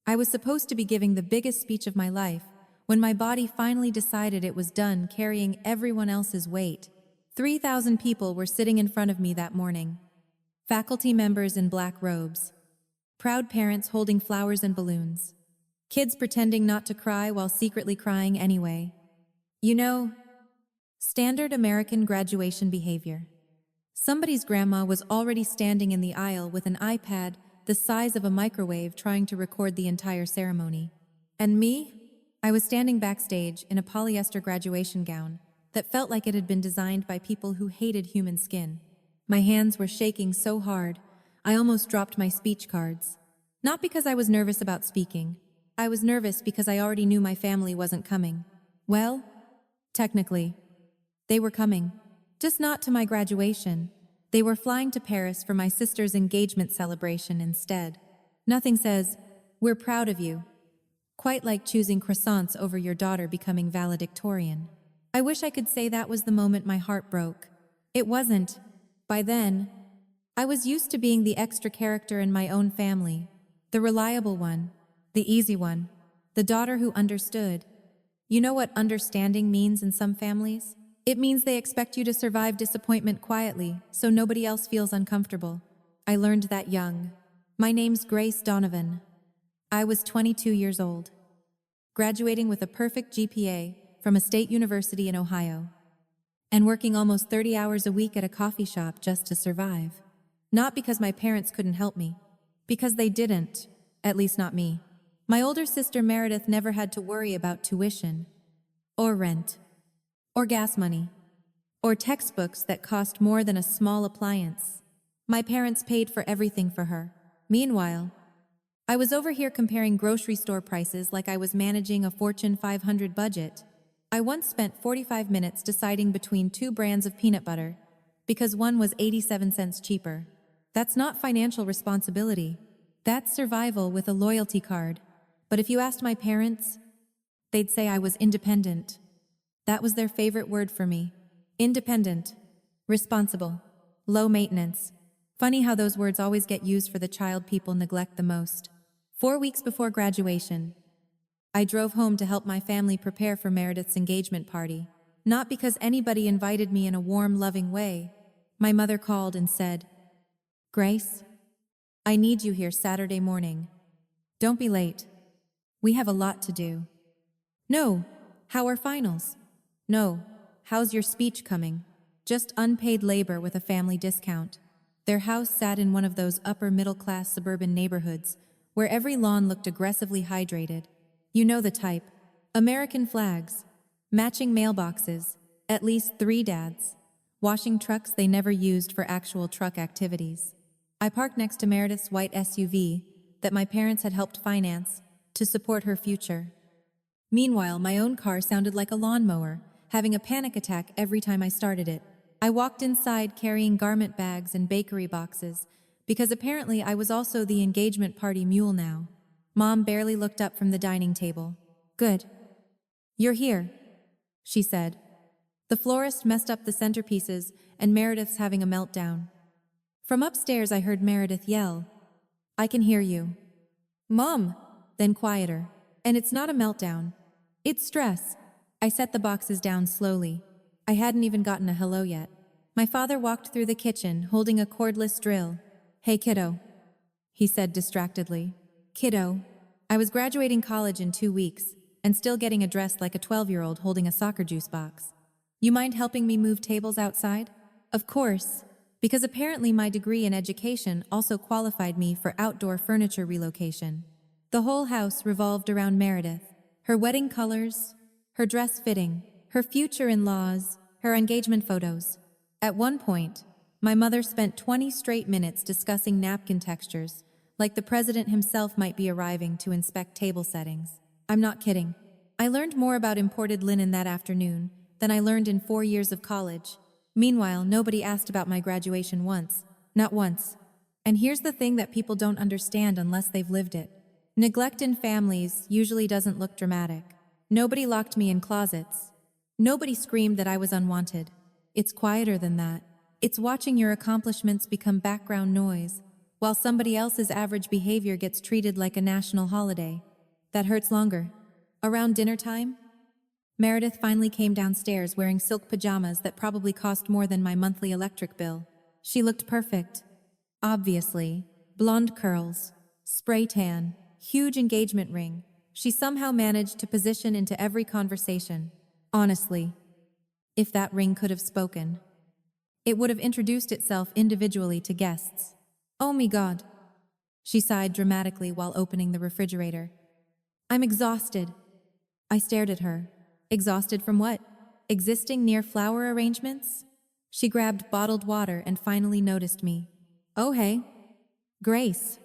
I was supposed to be giving the biggest speech of my life when my body finally decided it was done carrying everyone else's weight. 3,000 people were sitting in front of me that morning. Faculty members in black robes. Proud parents holding flowers and balloons. Kids pretending not to cry while secretly crying anyway. You know, standard American graduation behavior. Somebody's grandma was already standing in the aisle with an iPad the size of a microwave trying to record the entire ceremony. And me? I was standing backstage in a polyester graduation gown that felt like it had been designed by people who hated human skin. My hands were shaking so hard, I almost dropped my speech cards. Not because I was nervous about speaking. I was nervous because I already knew my family wasn't coming. Well, technically, they were coming. Just not to my graduation. They were flying to Paris for my sister's engagement celebration instead. Nothing says, "We're proud of you," quite like choosing croissants over your daughter becoming valedictorian. I wish I could say that was the moment my heart broke. It wasn't. By then, I was used to being the extra character in my own family, the reliable one, the easy one, the daughter who understood. You know what understanding means in some families? It means they expect you to survive disappointment quietly, so nobody else feels uncomfortable. I learned that young. My name's Grace Donovan. I was 22 years old, graduating with a perfect GPA from a state university in Ohio, and working almost 30 hours a week at a coffee shop just to survive. Not because my parents couldn't help me, because they didn't, at least not me. My older sister Meredith never had to worry about tuition, or rent, or gas money, or textbooks that cost more than a small appliance. My parents paid for everything for her. Meanwhile, I was over here comparing grocery store prices like I was managing a Fortune 500 budget. I once spent 45 minutes deciding between two brands of peanut butter because one was 87 cents cheaper. That's not financial responsibility. That's survival with a loyalty card. But if you asked my parents, they'd say I was independent. That was their favorite word for me. Independent, responsible, low maintenance. Funny how those words always get used for the child people neglect the most. 4 weeks before graduation, I drove home to help my family prepare for Meredith's engagement party. Not because anybody invited me in a warm, loving way. My mother called and said, "Grace, I need you here Saturday morning. Don't be late. We have a lot to do." "No, how are finals?" "No, how's your speech coming?" Just unpaid labor with a family discount. Their house sat in one of those upper-middle-class suburban neighborhoods where every lawn looked aggressively hydrated. You know the type. American flags, matching mailboxes, at least 3 dads, washing trucks they never used for actual truck activities. I parked next to Meredith's white SUV that my parents had helped finance to support her future. Meanwhile, my own car sounded like a lawnmower, having a panic attack every time I started it. I walked inside carrying garment bags and bakery boxes, because apparently I was also the engagement party mule now. Mom barely looked up from the dining table. "Good. You're here," she said. The florist messed up the centerpieces, and Meredith's having a meltdown. From upstairs I heard Meredith yell, "I can hear you." "Mom!" Then quieter. "And it's not a meltdown. It's stress." I set the boxes down slowly. I hadn't even gotten a hello yet. My father walked through the kitchen, holding a cordless drill. "Hey, kiddo," he said distractedly. "Kiddo." I was graduating college in 2 weeks, and still getting dressed like a 12-year-old holding a soccer juice box. "You mind helping me move tables outside?" Of course, because apparently my degree in education also qualified me for outdoor furniture relocation. The whole house revolved around Meredith. Her wedding colors, her dress fitting, her future in-laws, her engagement photos. At one point, my mother spent 20 straight minutes discussing napkin textures, like the president himself might be arriving to inspect table settings. I'm not kidding. I learned more about imported linen that afternoon than I learned in 4 years of college. Meanwhile, nobody asked about my graduation once. Not once. And here's the thing that people don't understand unless they've lived it. Neglect in families usually doesn't look dramatic. Nobody locked me in closets. Nobody screamed that I was unwanted. It's quieter than that. It's watching your accomplishments become background noise, while somebody else's average behavior gets treated like a national holiday. That hurts longer. Around dinner time, Meredith finally came downstairs wearing silk pajamas that probably cost more than my monthly electric bill. She looked perfect. Obviously, blonde curls, spray tan, huge engagement ring. She somehow managed to position into every conversation. Honestly, if that ring could have spoken, it would have introduced itself individually to guests. Oh my God, she sighed dramatically while opening the refrigerator. I'm exhausted. I stared at her. Exhausted from what? Existing near flower arrangements? She grabbed bottled water and finally noticed me. Oh hey, Grace.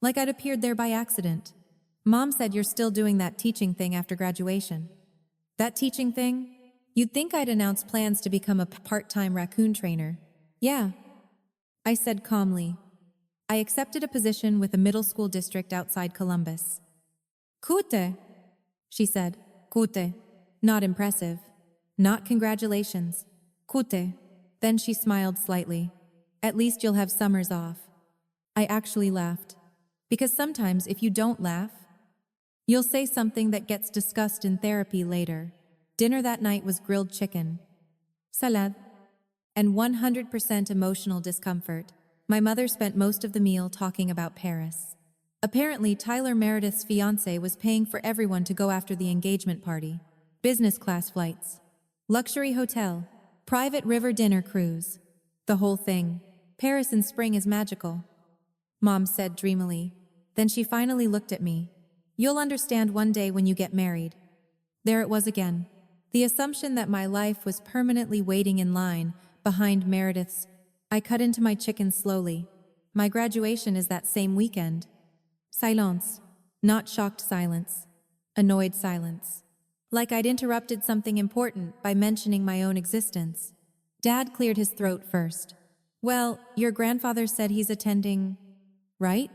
Like I'd appeared there by accident. Mom said you're still doing that teaching thing after graduation. That teaching thing? You'd think I'd announce plans to become a part-time raccoon trainer. Yeah, I said calmly. I accepted a position with a middle school district outside Columbus. Kute, she said. Kute. Not impressive. Not congratulations. Kute. Then she smiled slightly. At least you'll have summers off. I actually laughed. Because sometimes if you don't laugh, you'll say something that gets discussed in therapy later. Dinner that night was grilled chicken, salad, and 100% emotional discomfort. My mother spent most of the meal talking about Paris. Apparently, Tyler Meredith's fiancé was paying for everyone to go after the engagement party. Business class flights, luxury hotel, private river dinner cruise. The whole thing. Paris in spring is magical, Mom said dreamily. Then she finally looked at me. You'll understand one day when you get married. There it was again. The assumption that my life was permanently waiting in line behind Meredith's. I cut into my chicken slowly. My graduation is that same weekend. Silence. Not shocked silence. Annoyed silence. Like I'd interrupted something important by mentioning my own existence. Dad cleared his throat first. Well, your grandfather said he's attending, right?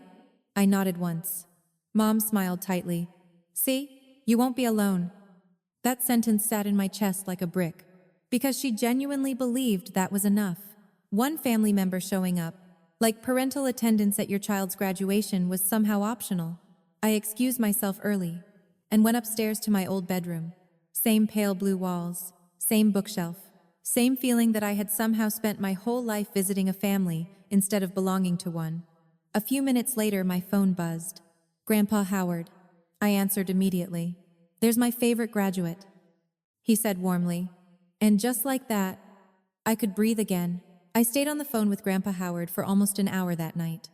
I nodded once. Mom smiled tightly. See, you won't be alone. That sentence sat in my chest like a brick, because she genuinely believed that was enough. One family member showing up, like parental attendance at your child's graduation, was somehow optional. I excused myself early and went upstairs to my old bedroom. Same pale blue walls, same bookshelf, same feeling that I had somehow spent my whole life visiting a family instead of belonging to one. A few minutes later, my phone buzzed. Grandpa Howard. I answered immediately. There's my favorite graduate, he said warmly. And just like that, I could breathe again. I stayed on the phone with Grandpa Howard for almost an hour that night.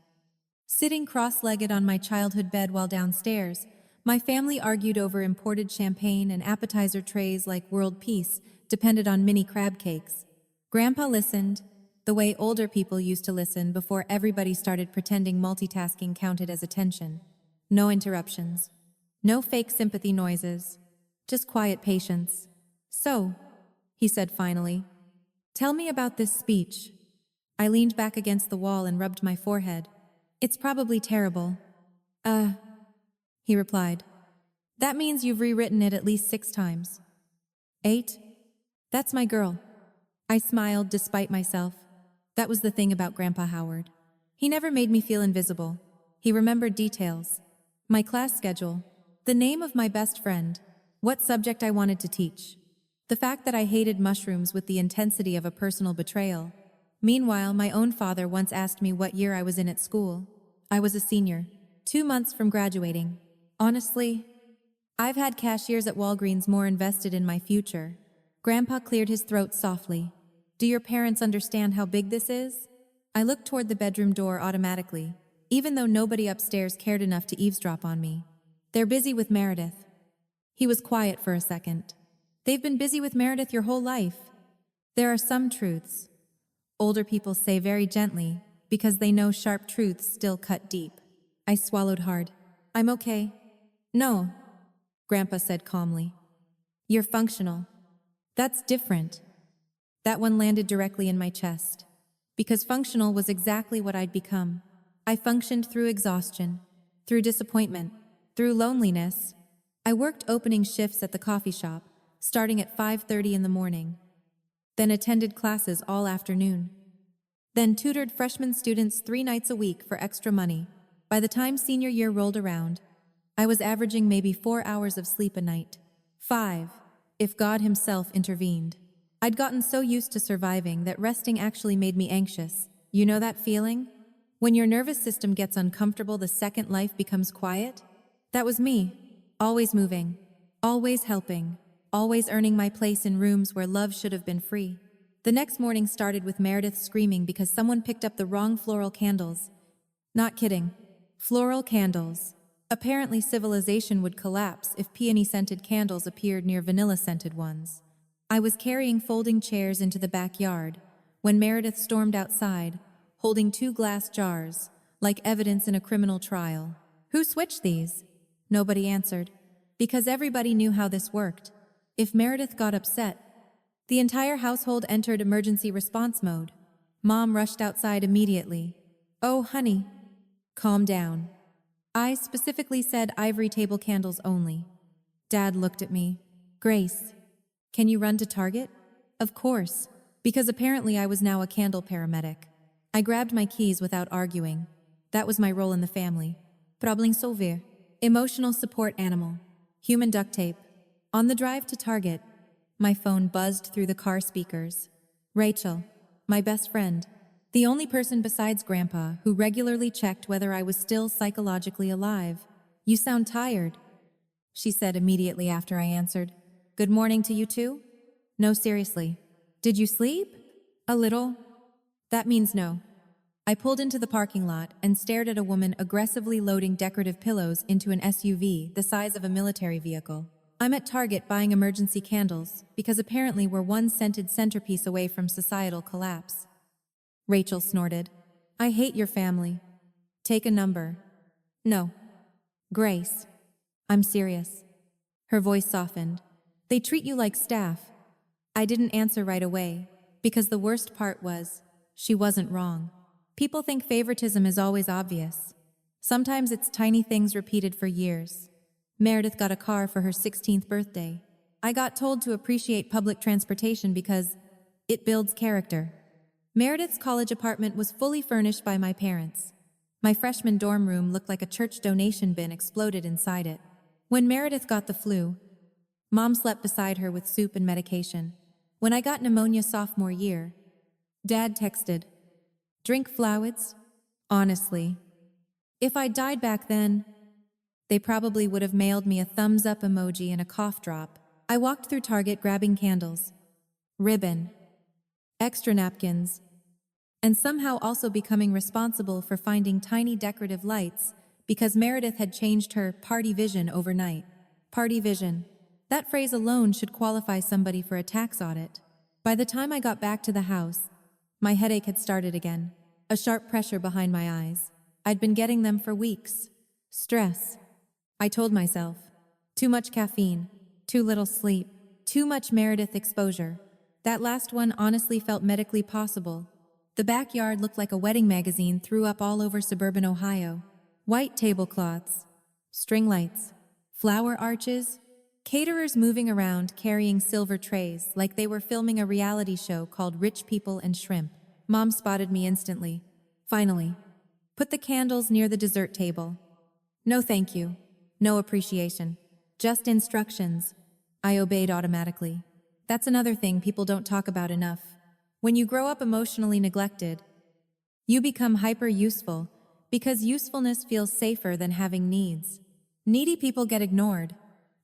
Sitting cross-legged on my childhood bed while downstairs, my family argued over imported champagne, and appetizer trays like world peace depended on mini crab cakes. Grandpa listened, the way older people used to listen before everybody started pretending multitasking counted as attention. No interruptions. No fake sympathy noises. Just quiet patience. So, he said finally, tell me about this speech. I leaned back against the wall and rubbed my forehead. It's probably terrible. He replied. That means you've rewritten it at least 6 times. 8? That's my girl. I smiled despite myself. That was the thing about Grandpa Howard. He never made me feel invisible. He remembered details. My class schedule. The name of my best friend. What subject I wanted to teach. The fact that I hated mushrooms with the intensity of a personal betrayal. Meanwhile, my own father once asked me what year I was in at school. I was a senior, 2 months from graduating. Honestly, I've had cashiers at Walgreens more invested in my future. Grandpa cleared his throat softly. Do your parents understand how big this is? I looked toward the bedroom door automatically, even though nobody upstairs cared enough to eavesdrop on me. They're busy with Meredith. He was quiet for a second. They've been busy with Meredith your whole life. There are some truths older people say very gently because they know sharp truths still cut deep. I swallowed hard. I'm okay. No, Grandpa said calmly. You're functional. That's different. That one landed directly in my chest. Because functional was exactly what I'd become. I functioned through exhaustion, through disappointment, through loneliness. I worked opening shifts at the coffee shop, starting at 5:30 in the morning, then attended classes all afternoon. then tutored freshman students 3 nights a week for extra money. By the time senior year rolled around, I was averaging maybe 4 hours of sleep a night. 5, if God himself intervened. I'd gotten so used to surviving that resting actually made me anxious. You know that feeling? When your nervous system gets uncomfortable the second life becomes quiet? That was me. Always moving. Always helping. Always earning my place in rooms where love should have been free. The next morning started with Meredith screaming because someone picked up the wrong floral candles. Not kidding. Floral candles. Apparently civilization would collapse if peony-scented candles appeared near vanilla-scented ones. I was carrying folding chairs into the backyard when Meredith stormed outside, holding 2 glass jars, like evidence in a criminal trial. Who switched these? Nobody answered, because everybody knew how this worked. If Meredith got upset, the entire household entered emergency response mode. Mom rushed outside immediately. Oh, honey, calm down. I specifically said ivory table candles only. Dad looked at me. Grace, can you run to Target? Of course, because apparently I was now a candle paramedic. I grabbed my keys without arguing. That was my role in the family. Problem solver. Emotional support animal. Human duct tape. On the drive to Target, my phone buzzed through the car speakers. Rachel, my best friend, the only person besides Grandpa who regularly checked whether I was still psychologically alive. You sound tired, she said immediately after I answered. Good morning to you too? No, seriously. Did you sleep? A little. That means no. I pulled into the parking lot and stared at a woman aggressively loading decorative pillows into an SUV the size of a military vehicle. I'm at Target buying emergency candles because apparently we're one scented centerpiece away from societal collapse. Rachel snorted. I hate your family. Take a number. No. Grace. I'm serious. Her voice softened. They treat you like staff. I didn't answer right away because the worst part was she wasn't wrong. People think favoritism is always obvious. Sometimes it's tiny things repeated for years. Meredith got a car for her 16th birthday. I got told to appreciate public transportation because it builds character. Meredith's college apartment was fully furnished by my parents. My freshman dorm room looked like a church donation bin exploded inside it. When Meredith got the flu, Mom slept beside her with soup and medication. When I got pneumonia sophomore year, Dad texted, "Drink fluids?" Honestly, if I died back then, they probably would have mailed me a thumbs up emoji and a cough drop. I walked through Target grabbing candles, ribbon, extra napkins, and somehow also becoming responsible for finding tiny decorative lights because Meredith had changed her party vision overnight. Party vision. That phrase alone should qualify somebody for a tax audit. By the time I got back to the house, my headache had started again, a sharp pressure behind my eyes. I'd been getting them for weeks. Stress. I told myself. Too much caffeine, too little sleep, too much Meredith exposure. That last one honestly felt medically possible. The backyard looked like a wedding magazine threw up all over suburban Ohio. White tablecloths, string lights, flower arches, caterers moving around carrying silver trays like they were filming a reality show called Rich People and Shrimp. Mom spotted me instantly. Finally, put the candles near the dessert table. No thank you. No appreciation. Just instructions. I obeyed automatically. That's another thing people don't talk about enough. When you grow up emotionally neglected, you become hyper-useful because usefulness feels safer than having needs. Needy people get ignored.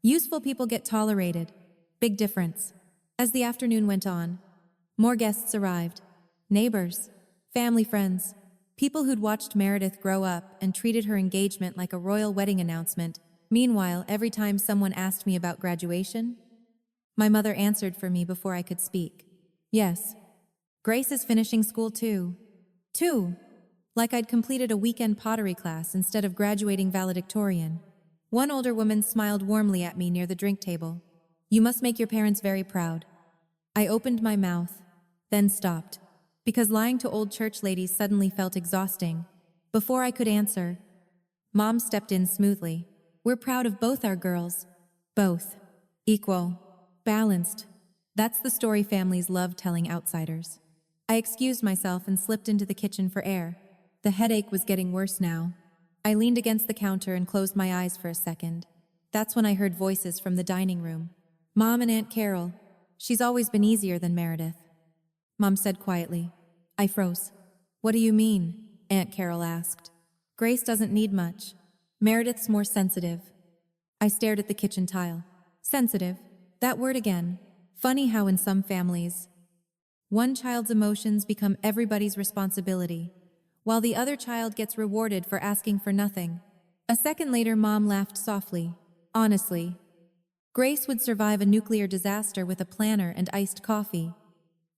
Useful people get tolerated. Big difference. As the afternoon went on, more guests arrived. Neighbors, family friends, people who'd watched Meredith grow up and treated her engagement like a royal wedding announcement. Meanwhile, every time someone asked me about graduation, my mother answered for me before I could speak. Yes, Grace is finishing school too. Like I'd completed a weekend pottery class instead of graduating valedictorian. One older woman smiled warmly at me near the drink table. You must make your parents very proud. I opened my mouth, then stopped, because lying to old church ladies suddenly felt exhausting. Before I could answer, Mom stepped in smoothly. We're proud of both our girls. Both. Equal. Balanced. That's the story families love telling outsiders. I excused myself and slipped into the kitchen for air. The headache was getting worse now. I leaned against the counter and closed my eyes for a second. That's when I heard voices from the dining room. Mom and Aunt Carol. She's always been easier than Meredith, Mom said quietly. I froze. What do you mean? Aunt Carol asked. Grace doesn't need much. Meredith's more sensitive. I stared at the kitchen tile. Sensitive? That word again. Funny how in some families, one child's emotions become everybody's responsibility, while the other child gets rewarded for asking for nothing. A second later, Mom laughed softly. Honestly, Grace would survive a nuclear disaster with a planner and iced coffee.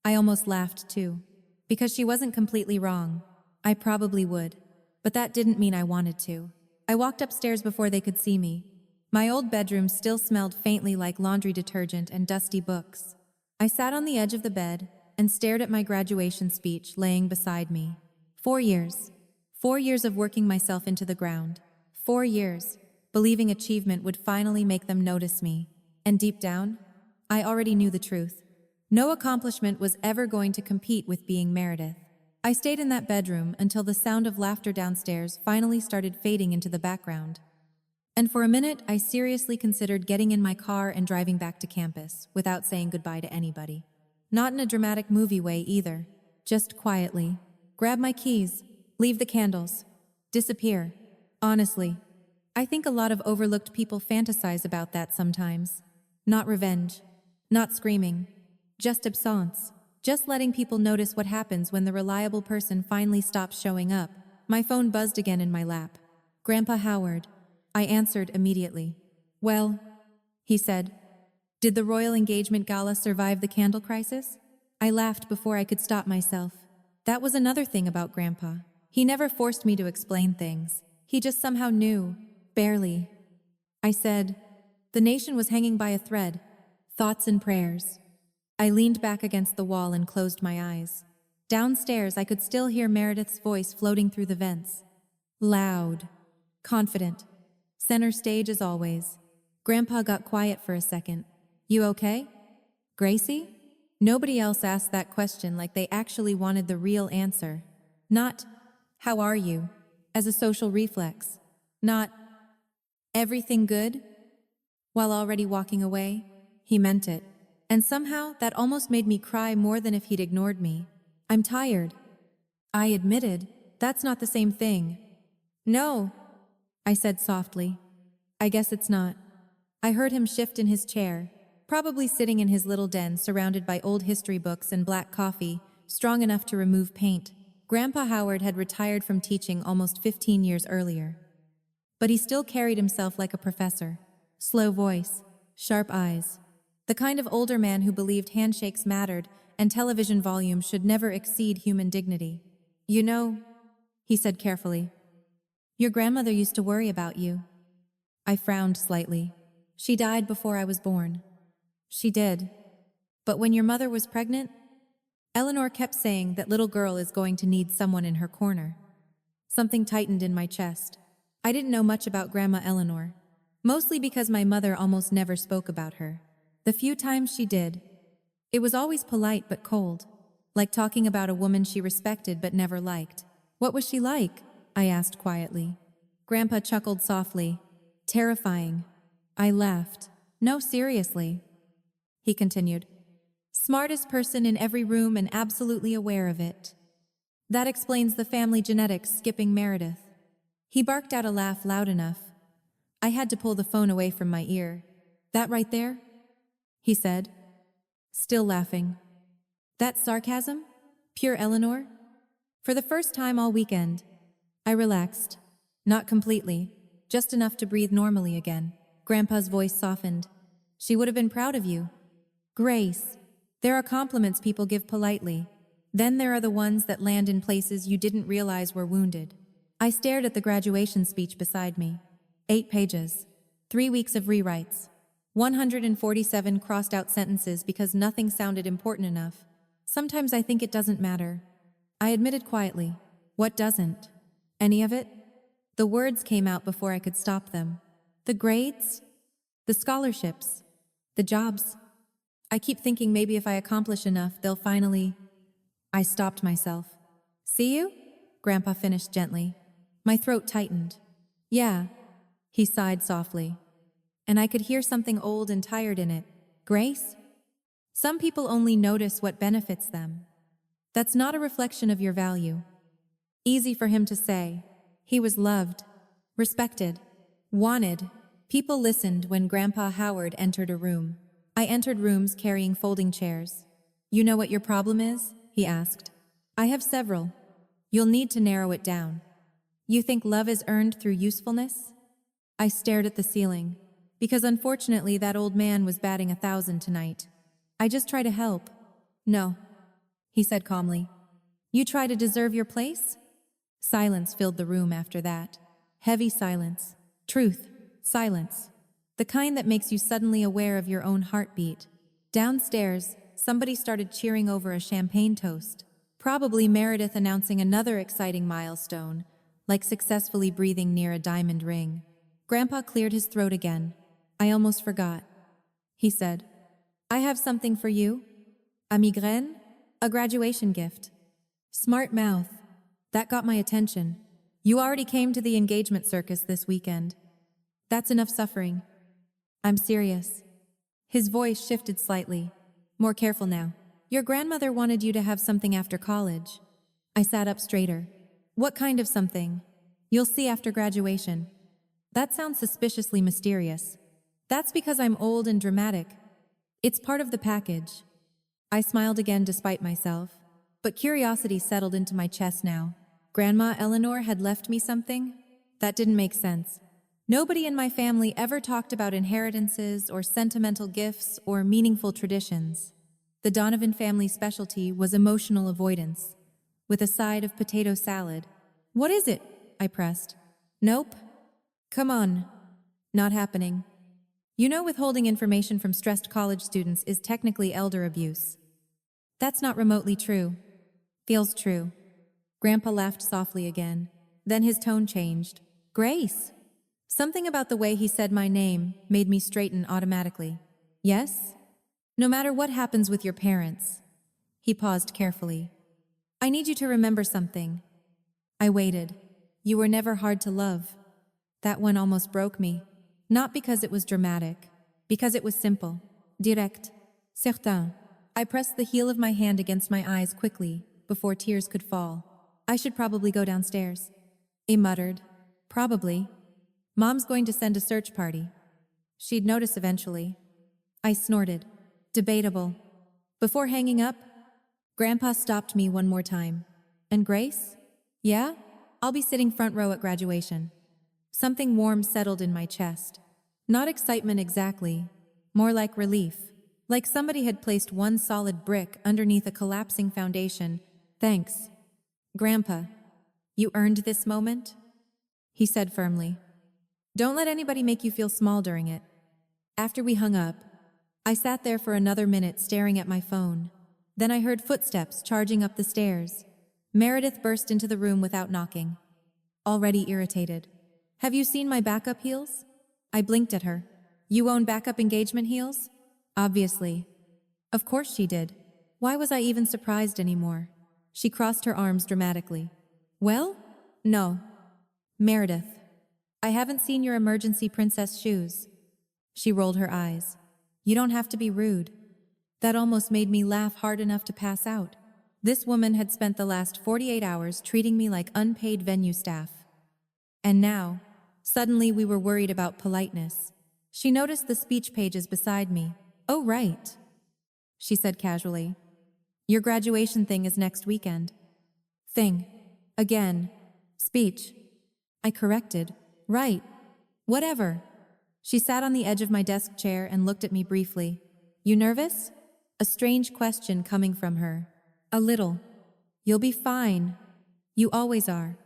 I almost laughed too. Because she wasn't completely wrong. I probably would. But that didn't mean I wanted to. I walked upstairs before they could see me. My old bedroom still smelled faintly like laundry detergent and dusty books. I sat on the edge of the bed and stared at my graduation speech laying beside me. 4 years. 4 years of working myself into the ground. 4 years, believing achievement would finally make them notice me. And deep down, I already knew the truth. No accomplishment was ever going to compete with being Meredith. I stayed in that bedroom until the sound of laughter downstairs finally started fading into the background. And for a minute, I seriously considered getting in my car and driving back to campus without saying goodbye to anybody. Not in a dramatic movie way either. Just quietly. Grab my keys, leave the candles, disappear. Honestly, I think a lot of overlooked people fantasize about that sometimes. Not revenge, not screaming, just absence. Just letting people notice what happens when the reliable person finally stops showing up. My phone buzzed again in my lap. Grandpa Howard. I answered immediately. Well, he said. Did the royal engagement gala survive the candle crisis? I laughed before I could stop myself. That was another thing about Grandpa. He never forced me to explain things. He just somehow knew. Barely. I said, the nation was hanging by a thread. Thoughts and prayers. I leaned back against the wall and closed my eyes. Downstairs, I could still hear Meredith's voice floating through the vents. Loud. Confident. Center stage as always. Grandpa got quiet for a second. You okay? Gracie? Nobody else asked that question like they actually wanted the real answer. Not, how are you? As a social reflex. Not, everything good? While already walking away, he meant it. And somehow that almost made me cry more than if he'd ignored me. I'm tired. I admitted, that's not the same thing. No, I said softly. I guess it's not. I heard him shift in his chair, probably sitting in his little den surrounded by old history books and black coffee, strong enough to remove paint. Grandpa Howard had retired from teaching almost 15 years earlier. But he still carried himself like a professor. Slow voice, sharp eyes. The kind of older man who believed handshakes mattered and television volume should never exceed human dignity. You know, he said carefully, your grandmother used to worry about you. I frowned slightly. She died before I was born. She did. But when your mother was pregnant, Eleanor kept saying that little girl is going to need someone in her corner. Something tightened in my chest. I didn't know much about Grandma Eleanor, mostly because my mother almost never spoke about her. The few times she did, it was always polite but cold, like talking about a woman she respected but never liked. What was she like? I asked quietly. Grandpa chuckled softly. Terrifying. I laughed. No, seriously. He continued. Smartest person in every room and absolutely aware of it. That explains the family genetics skipping Meredith. He barked out a laugh loud enough. I had to pull the phone away from my ear. That right there? He said, still laughing. That sarcasm? Pure Eleanor? For the first time all weekend, I relaxed. Not completely, just enough to breathe normally again. Grandpa's voice softened. She would have been proud of you. Grace, there are compliments people give politely. Then there are the ones that land in places you didn't realize were wounded. I stared at the graduation speech beside me. 8 pages. 3 weeks of rewrites. 147 crossed out sentences because nothing sounded important enough. Sometimes I think it doesn't matter. I admitted quietly. What doesn't? Any of it? The words came out before I could stop them. The grades? The scholarships? The jobs? I keep thinking maybe if I accomplish enough, they'll finally... I stopped myself. See you? Grandpa finished gently. My throat tightened. Yeah, he sighed softly. And I could hear something old and tired in it. Grace? Some people only notice what benefits them. That's not a reflection of your value. Easy for him to say. He was loved, respected, wanted. People listened when Grandpa Howard entered a room. I entered rooms carrying folding chairs. You know what your problem is? He asked. I have several. You'll need to narrow it down. You think love is earned through usefulness? I stared at the ceiling, because unfortunately that old man was batting 1,000 tonight. I just try to help. No, he said calmly. You try to deserve your place? Silence filled the room after that. Heavy silence. Truth. Silence. The kind that makes you suddenly aware of your own heartbeat. Downstairs, somebody started cheering over a champagne toast. Probably Meredith announcing another exciting milestone, like successfully breathing near a diamond ring. Grandpa cleared his throat again. I almost forgot. He said, I have something for you. A migraine? A graduation gift. Smart mouth. That got my attention. You already came to the engagement circus this weekend. That's enough suffering. I'm serious. His voice shifted slightly. More careful now. Your grandmother wanted you to have something after college. I sat up straighter. What kind of something? You'll see after graduation. That sounds suspiciously mysterious. That's because I'm old and dramatic. It's part of the package. I smiled again despite myself, but curiosity settled into my chest now. Grandma Eleanor had left me something? That didn't make sense. Nobody in my family ever talked about inheritances or sentimental gifts or meaningful traditions. The Donovan family specialty was emotional avoidance, with a side of potato salad. What is it? I pressed. Nope. Come on. Not happening. You know, withholding information from stressed college students is technically elder abuse. That's not remotely true. Feels true. Grandpa laughed softly again. Then his tone changed. Grace. Something about the way he said my name made me straighten automatically. Yes? No matter what happens with your parents. He paused carefully. I need you to remember something. I waited. You were never hard to love. That one almost broke me. Not because it was dramatic, because it was simple. Direct. Certain. I pressed the heel of my hand against my eyes quickly, before tears could fall. I should probably go downstairs. He muttered. Probably. Mom's going to send a search party. She'd notice eventually. I snorted. Debatable. Before hanging up, Grandpa stopped me one more time. And Grace? Yeah? I'll be sitting front row at graduation. Something warm settled in my chest. Not excitement exactly, more like relief. Like somebody had placed one solid brick underneath a collapsing foundation. Thanks. Grandpa, you earned this moment? He said firmly. Don't let anybody make you feel small during it. After we hung up, I sat there for another minute staring at my phone. Then I heard footsteps charging up the stairs. Meredith burst into the room without knocking. Already irritated. Have you seen my backup heels? I blinked at her. You own backup engagement heels? Obviously. Of course she did. Why was I even surprised anymore? She crossed her arms dramatically. Well? No. Meredith, I haven't seen your emergency princess shoes. She rolled her eyes. You don't have to be rude. That almost made me laugh hard enough to pass out. This woman had spent the last 48 hours treating me like unpaid venue staff. And now, suddenly we were worried about politeness. She noticed the speech pages beside me. Oh, right, she said casually. Your graduation thing is next weekend. Thing. Again. Speech. I corrected. Right. Whatever. She sat on the edge of my desk chair and looked at me briefly. You nervous? A strange question coming from her. A little. You'll be fine. You always are.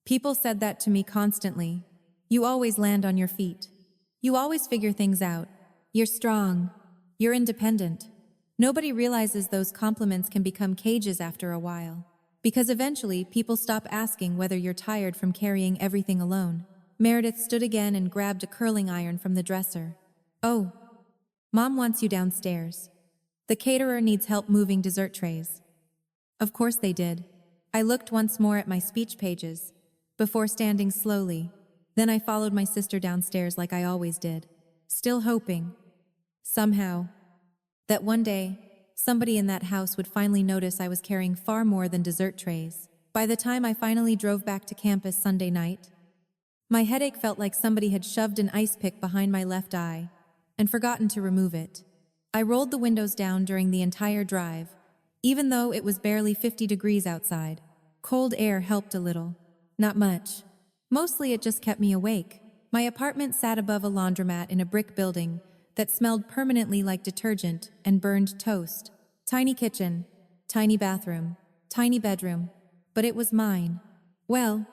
People said that to me constantly. You always land on your feet. You always figure things out. You're strong. You're independent. Nobody realizes those compliments can become cages after a while. Because eventually, people stop asking whether you're tired from carrying everything alone. Meredith stood again and grabbed a curling iron from the dresser. Oh, Mom wants you downstairs. The caterer needs help moving dessert trays. Of course they did. I looked once more at my speech pages, before standing slowly. Then I followed my sister downstairs like I always did, still hoping, somehow, that one day, somebody in that house would finally notice I was carrying far more than dessert trays. By the time I finally drove back to campus Sunday night, my headache felt like somebody had shoved an ice pick behind my left eye and forgotten to remove it. I rolled the windows down during the entire drive, even though it was barely 50 degrees outside. Cold air helped a little. Not much. Mostly it just kept me awake. My apartment sat above a laundromat in a brick building that smelled permanently like detergent and burned toast. Tiny kitchen, tiny bathroom, tiny bedroom, but it was mine. Well,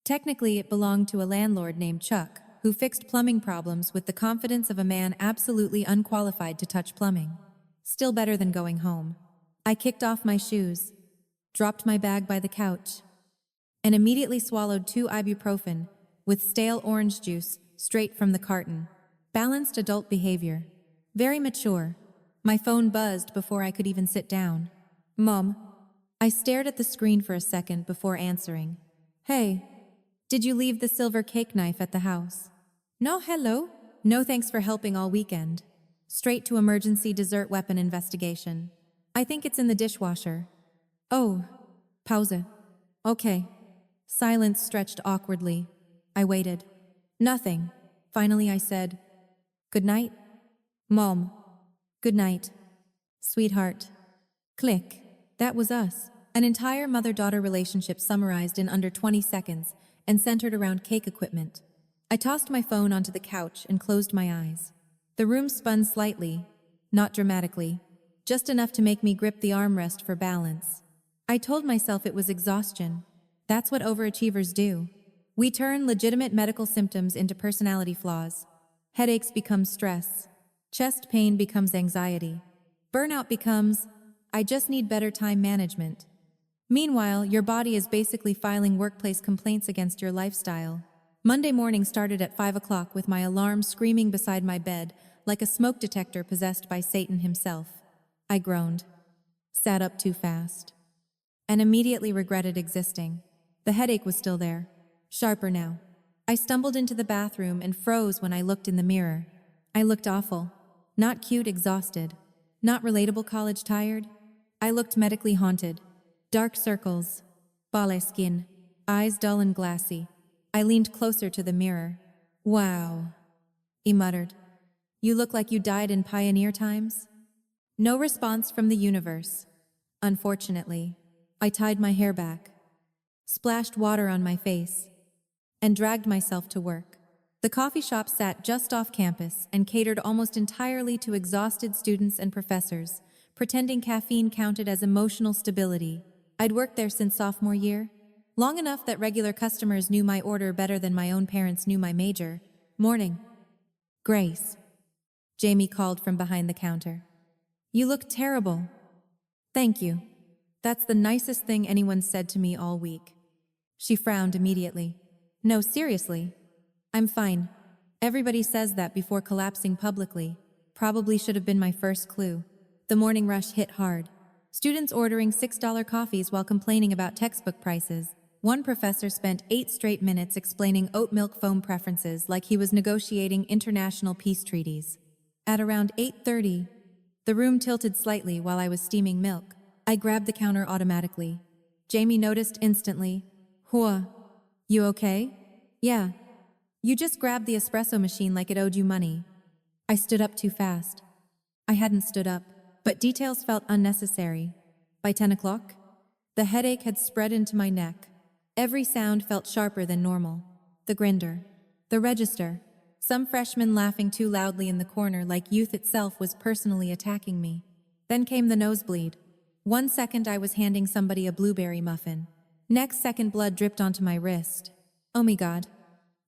technically it belonged to a landlord named Chuck, who fixed plumbing problems with the confidence of a man absolutely unqualified to touch plumbing. Still better than going home. I kicked off my shoes, dropped my bag by the couch, and immediately swallowed 2 ibuprofen with stale orange juice straight from the carton. Balanced adult behavior. Very mature. My phone buzzed before I could even sit down. Mom. I stared at the screen for a second before answering. Hey, did you leave the silver cake knife at the house? No, hello? No thanks for helping all weekend. Straight to emergency dessert weapon investigation. I think it's in the dishwasher. Oh. Pause. Okay. Silence stretched awkwardly. I waited. Nothing. Finally I said, "Good night, Mom." "Good night, sweetheart." Click. That was us. An entire mother-daughter relationship summarized in under 20 seconds and centered around cake equipment. I tossed my phone onto the couch and closed my eyes. The room spun slightly, not dramatically, just enough to make me grip the armrest for balance. I told myself it was exhaustion. That's what overachievers do. We turn legitimate medical symptoms into personality flaws. Headaches become stress. Chest pain becomes anxiety. Burnout becomes, I just need better time management. Meanwhile, your body is basically filing workplace complaints against your lifestyle. Monday morning started at 5 o'clock with my alarm screaming beside my bed like a smoke detector possessed by Satan himself. I groaned, sat up too fast, and immediately regretted existing. The headache was still there, sharper now. I stumbled into the bathroom and froze when I looked in the mirror. I looked awful. Not cute, exhausted. Not relatable, college tired. I looked medically haunted. Dark circles. Bale skin. Eyes dull and glassy. I leaned closer to the mirror. "Wow," he muttered. "You look like you died in pioneer times." No response from the universe. Unfortunately, I tied my hair back, splashed water on my face, and dragged myself to work. The coffee shop sat just off campus and catered almost entirely to exhausted students and professors, pretending caffeine counted as emotional stability. I'd worked there since sophomore year, long enough that regular customers knew my order better than my own parents knew my major. "Morning, Grace," Jamie called from behind the counter. "You look terrible." "Thank you. That's the nicest thing anyone said to me all week." She frowned immediately. "No, seriously. I'm fine. Everybody says that before collapsing publicly. Probably should have been my first clue." The morning rush hit hard. Students ordering $6 coffees while complaining about textbook prices. One professor spent 8 straight minutes explaining oat milk foam preferences like he was negotiating international peace treaties. At around 8:30, the room tilted slightly while I was steaming milk. I grabbed the counter automatically. Jamie noticed instantly. "Hua, you okay?" "Yeah." "You just grabbed the espresso machine like it owed you money." I stood up too fast. I hadn't stood up, but details felt unnecessary. By 10 o'clock, the headache had spread into my neck. Every sound felt sharper than normal. The grinder, the register, some freshman laughing too loudly in the corner like youth itself was personally attacking me. Then came the nosebleed. 1 second I was handing somebody a blueberry muffin. Next second blood dripped onto my wrist. "Oh my God,"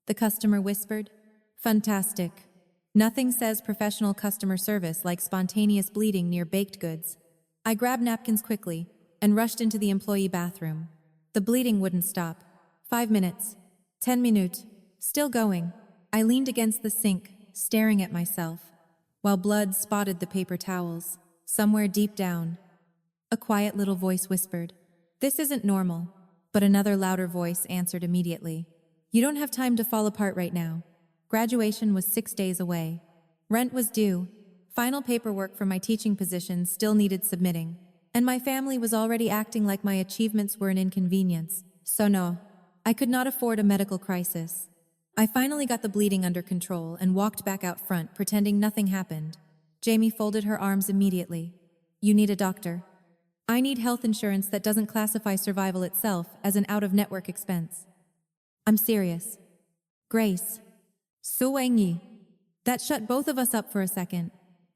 the customer whispered. "Fantastic. Nothing says professional customer service like spontaneous bleeding near baked goods." I grabbed napkins quickly and rushed into the employee bathroom. The bleeding wouldn't stop. 5 minutes. 10 minutes. Still going. I leaned against the sink, staring at myself, while blood spotted the paper towels. Somewhere deep down, A quiet little voice whispered, "This isn't normal." But another louder voice answered immediately, "You don't have time to fall apart right now." Graduation was 6 days away. Rent was due. Final paperwork for my teaching position still needed submitting. And my family was already acting like my achievements were an inconvenience. So no, I could not afford a medical crisis. I finally got the bleeding under control and walked back out front, pretending nothing happened. Jamie folded her arms immediately. "You need a doctor." "I need health insurance that doesn't classify survival itself as an out-of-network expense." "I'm serious." "Grace." "Suwangi." That shut both of us up for a second.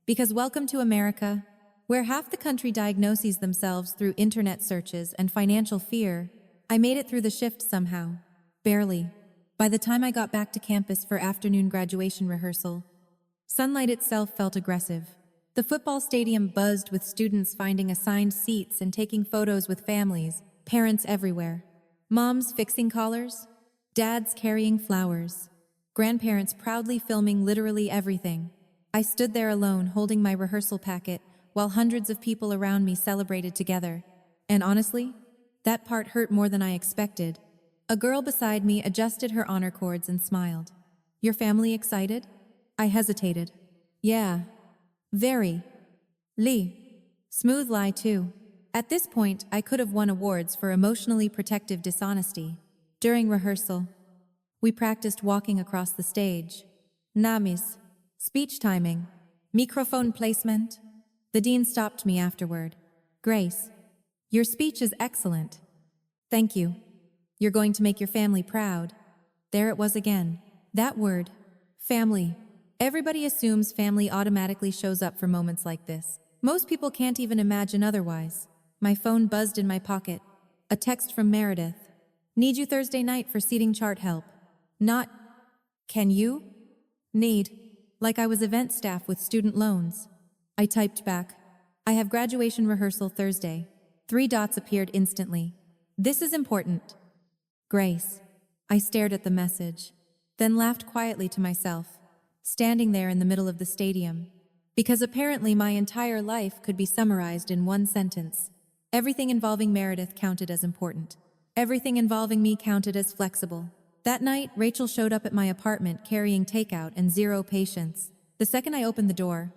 Because welcome to America, where half the country diagnoses themselves through internet searches and financial fear. I made it through the shift somehow. Barely. By the time I got back to campus for afternoon graduation rehearsal, sunlight itself felt aggressive. The football stadium buzzed with students finding assigned seats and taking photos with families, parents everywhere. Moms fixing collars, dads carrying flowers, grandparents proudly filming literally everything. I stood there alone, holding my rehearsal packet, while hundreds of people around me celebrated together. And honestly, that part hurt more than I expected. A girl beside me adjusted her honor cords and smiled. "Your family excited?" I hesitated. "Yeah. Very." "Lee." Smooth lie, too. At this point, I could have won awards for emotionally protective dishonesty. During rehearsal, we practiced walking across the stage. Namis. Speech timing. Microphone placement. The dean stopped me afterward. "Grace, your speech is excellent." "Thank you. You're going to make your family proud." There it was again. That word. Family. Everybody assumes family automatically shows up for moments like this. Most people can't even imagine otherwise. My phone buzzed in my pocket. A text from Meredith. "Need you Thursday night for seating chart help." Not, "Can you?" Need. Like I was event staff with student loans. I typed back, "I have graduation rehearsal Thursday." 3 dots appeared instantly. "This is important." Grace. I stared at the message, then laughed quietly to myself, standing there in the middle of the stadium. Because apparently my entire life could be summarized in one sentence. Everything involving Meredith counted as important. Everything involving me counted as flexible. That night, Rachel showed up at my apartment carrying takeout and zero patience. The second I opened the door,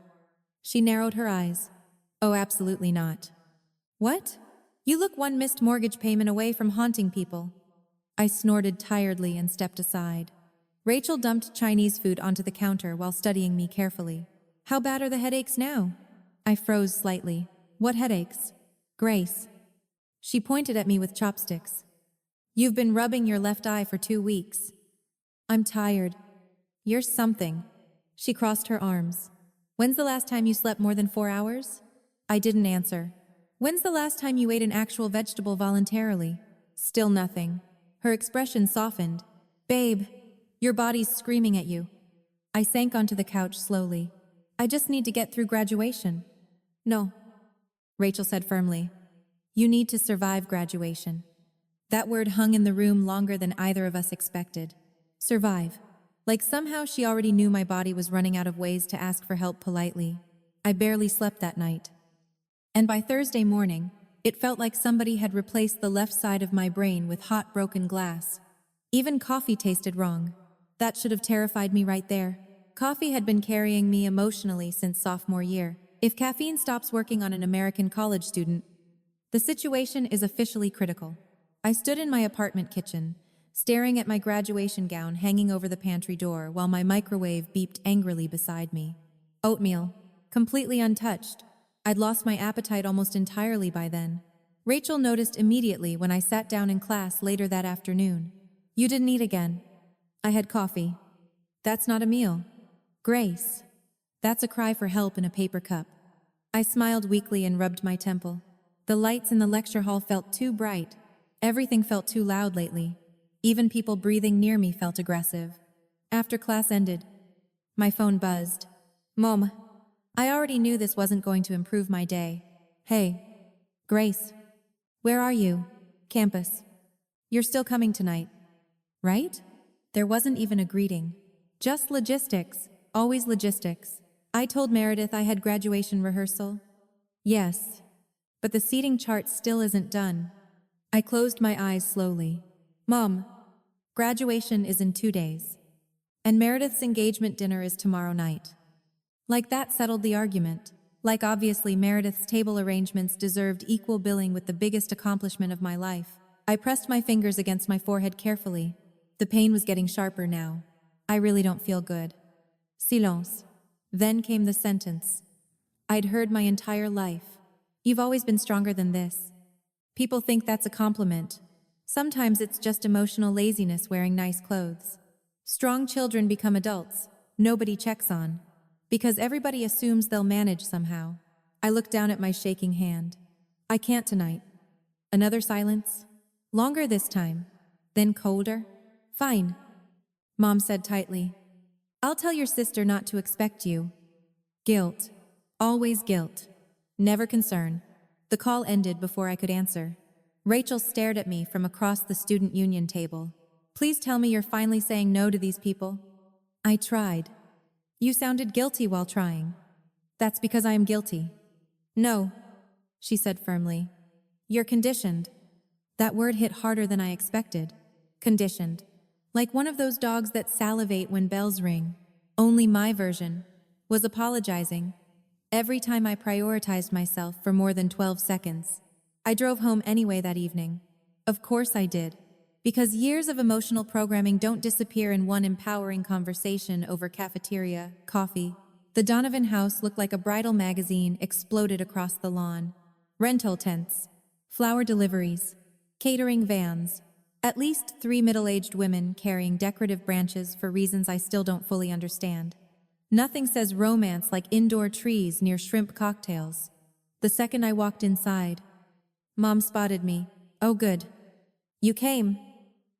she narrowed her eyes. "Oh, absolutely not." "What? You look one missed mortgage payment away from haunting people." I snorted tiredly and stepped aside. Rachel dumped Chinese food onto the counter while studying me carefully. "How bad are the headaches now?" I froze slightly. "What headaches?" "Grace." She pointed at me with chopsticks. "You've been rubbing your left eye for 2 weeks." "I'm tired." "You're something." She crossed her arms. "When's the last time you slept more than 4 hours?" I didn't answer. "When's the last time you ate an actual vegetable voluntarily?" Still nothing. Her expression softened. "Babe, your body's screaming at you." I sank onto the couch slowly. "I just need to get through graduation." "No," Rachel said firmly. "You need to survive graduation." That word hung in the room longer than either of us expected. Survive. Like somehow she already knew my body was running out of ways to ask for help politely. I barely slept that night. And by Thursday morning, it felt like somebody had replaced the left side of my brain with hot broken glass. Even coffee tasted wrong. That should have terrified me right there. Coffee had been carrying me emotionally since sophomore year. If caffeine stops working on an American college student, the situation is officially critical. I stood in my apartment kitchen, staring at my graduation gown hanging over the pantry door while my microwave beeped angrily beside me. Oatmeal, completely untouched. I'd lost my appetite almost entirely by then. Rachel noticed immediately when I sat down in class later that afternoon. "You didn't eat again." "I had coffee." "That's not a meal." "Grace." "That's a cry for help in a paper cup." I smiled weakly and rubbed my temple. The lights in the lecture hall felt too bright. Everything felt too loud lately. Even people breathing near me felt aggressive. After class ended, my phone buzzed. "Mom." I already knew this wasn't going to improve my day. "Hey. Grace. Where are you?" "Campus." "You're still coming tonight, right?" There wasn't even a greeting. Just logistics. Always logistics. I told Meredith I had graduation rehearsal. "Yes. but the seating chart still isn't done. I closed my eyes slowly. Mom, graduation is in 2 days. And Meredith's engagement dinner is tomorrow night. Like that settled the argument. Like obviously Meredith's table arrangements deserved equal billing with the biggest accomplishment of my life. I pressed my fingers against my forehead carefully. The pain was getting sharper now. I really don't feel good. Silence. Then came the sentence. I'd heard my entire life. You've always been stronger than this. People think that's a compliment. Sometimes it's just emotional laziness wearing nice clothes. Strong children become adults. Nobody checks on. Because everybody assumes they'll manage somehow. I looked down at my shaking hand. I can't tonight. Another silence. Longer this time. Then colder. Fine. Mom said tightly. I'll tell your sister not to expect you. Guilt. Always guilt. Never concern. The call ended before I could answer. Rachel stared at me from across the student union table. Please tell me you're finally saying no to these people. I tried. You sounded guilty while trying. That's because I am guilty. No, she said firmly. You're conditioned. That word hit harder than I expected. Conditioned. Like one of those dogs that salivate when bells ring. Only my version was apologizing. Every time I prioritized myself for more than 12 seconds. I drove home anyway that evening. Of course I did. Because years of emotional programming don't disappear in one empowering conversation over cafeteria, coffee. The Donovan house looked like a bridal magazine exploded across the lawn. Rental tents, flower deliveries, catering vans, at least 3 middle-aged women carrying decorative branches for reasons I still don't fully understand. Nothing says romance like indoor trees near shrimp cocktails. The second I walked inside, Mom spotted me. Oh good. You came.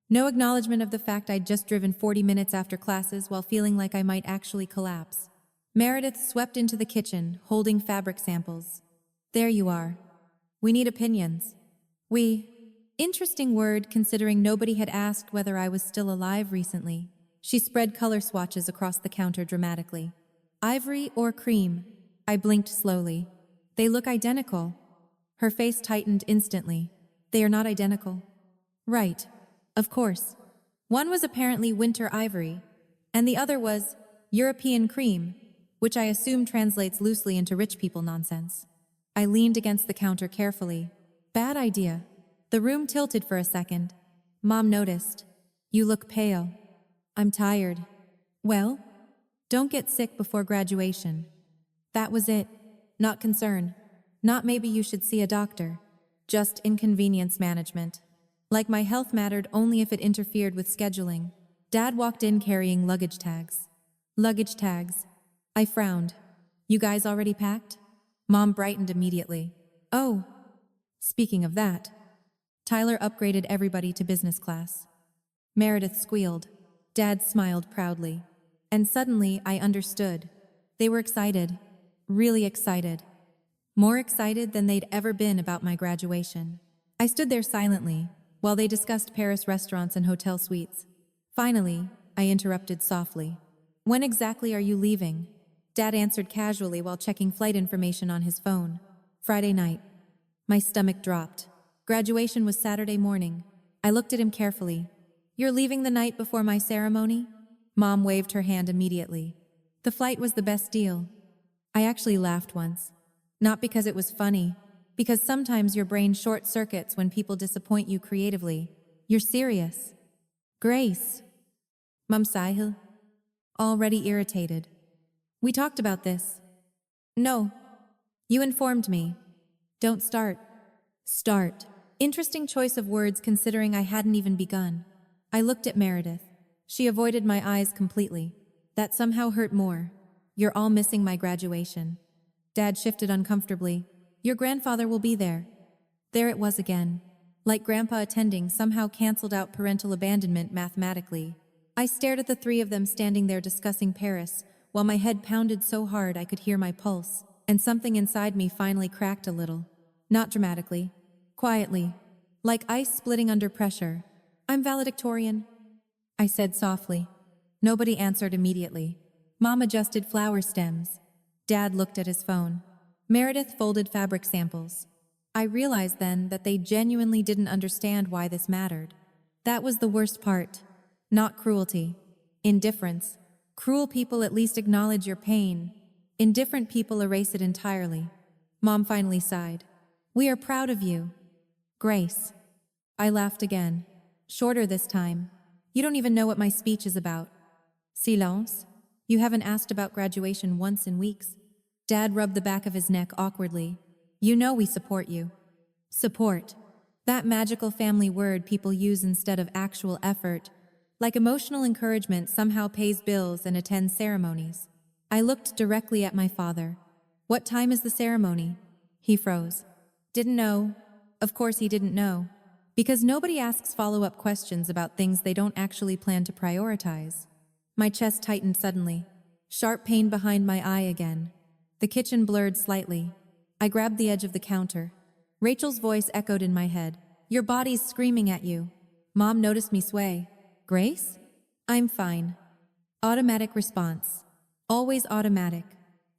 No acknowledgement of the fact I'd just driven 40 minutes after classes while feeling like I might actually collapse. Meredith swept into the kitchen, holding fabric samples. There you are. We need opinions. Interesting word considering nobody had asked whether I was still alive recently. She spread color swatches across the counter dramatically. Ivory or cream? I blinked slowly. They look identical. Her face tightened instantly. They are not identical. Right. Of course. One was apparently winter ivory, and the other was European cream, which I assume translates loosely into rich people nonsense. I leaned against the counter carefully. Bad idea. The room tilted for a second. Mom noticed. You look pale. I'm tired. Well, don't get sick before graduation. That was it. Not concern. Not maybe you should see a doctor. Just inconvenience management. Like my health mattered only if it interfered with scheduling. Dad walked in carrying luggage tags. Luggage tags. I frowned. You guys already packed? Mom brightened immediately. Oh. Speaking of that, Tyler upgraded everybody to business class. Meredith squealed. Dad smiled proudly. And suddenly I understood. They were excited. Really excited. More excited than they'd ever been about my graduation. I stood there silently, while they discussed Paris restaurants and hotel suites. Finally, I interrupted softly. When exactly are you leaving? Dad answered casually while checking flight information on his phone. Friday night. My stomach dropped. Graduation was Saturday morning. I looked at him carefully. You're leaving the night before my ceremony? Mom waved her hand immediately. The flight was the best deal. I actually laughed once. Not because it was funny, because sometimes your brain short-circuits when people disappoint you creatively. You're serious. Grace. Mum Sahil. Already irritated. We talked about this. No. You informed me. Don't start. Start. Interesting choice of words considering I hadn't even begun. I looked at Meredith. She avoided my eyes completely. That somehow hurt more. You're all missing my graduation. Dad shifted uncomfortably. Your grandfather will be there. There it was again. Like Grandpa attending somehow canceled out parental abandonment mathematically. I stared at the 3 of them standing there discussing Paris, while my head pounded so hard I could hear my pulse, and something inside me finally cracked a little. Not dramatically. Quietly. Like ice splitting under pressure. I'm valedictorian, I said softly. Nobody answered immediately. Mom adjusted flower stems. Dad looked at his phone. Meredith folded fabric samples. I realized then that they genuinely didn't understand why this mattered. That was the worst part. Not cruelty. Indifference. Cruel people at least acknowledge your pain. Indifferent people erase it entirely. Mom finally sighed. We are proud of you. Grace. I laughed again. Shorter this time. You don't even know what my speech is about. Silence. You haven't asked about graduation once in weeks. Dad rubbed the back of his neck awkwardly. You know we support you. Support. That magical family word people use instead of actual effort. Like emotional encouragement somehow pays bills and attends ceremonies. I looked directly at my father. What time is the ceremony? He froze. Didn't know. Of course he didn't know. Because nobody asks follow-up questions about things they don't actually plan to prioritize. My chest tightened suddenly. Sharp pain behind my eye again. The kitchen blurred slightly. I grabbed the edge of the counter. Rachel's voice echoed in my head. Your body's screaming at you. Mom noticed me sway. Grace? I'm fine. Automatic response. Always automatic.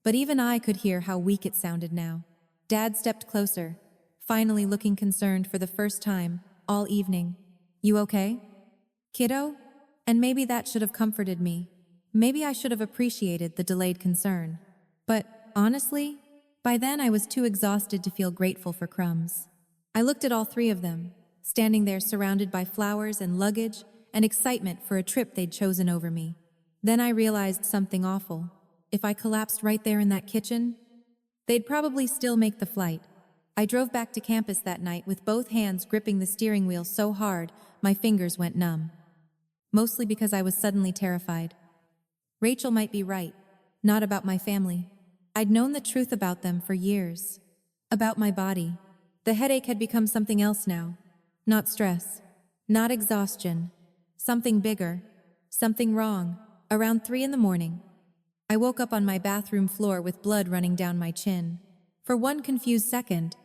But even I could hear how weak it sounded now. Dad stepped closer, finally looking concerned for the first time, all evening. You okay? Kiddo? And maybe that should have comforted me. Maybe I should have appreciated the delayed concern. But, honestly, by then I was too exhausted to feel grateful for crumbs. I looked at all three of them, standing there surrounded by flowers and luggage and excitement for a trip they'd chosen over me. Then I realized something awful. If I collapsed right there in that kitchen, they'd probably still make the flight. I drove back to campus that night with both hands gripping the steering wheel so hard my fingers went numb. Mostly because I was suddenly terrified. Rachel might be right, not about my family. I'd known the truth about them for years. About my body. The headache had become something else now. Not stress. Not exhaustion. Something bigger. Something wrong. Around 3 a.m, I woke up on my bathroom floor with blood running down my chin. For one confused second,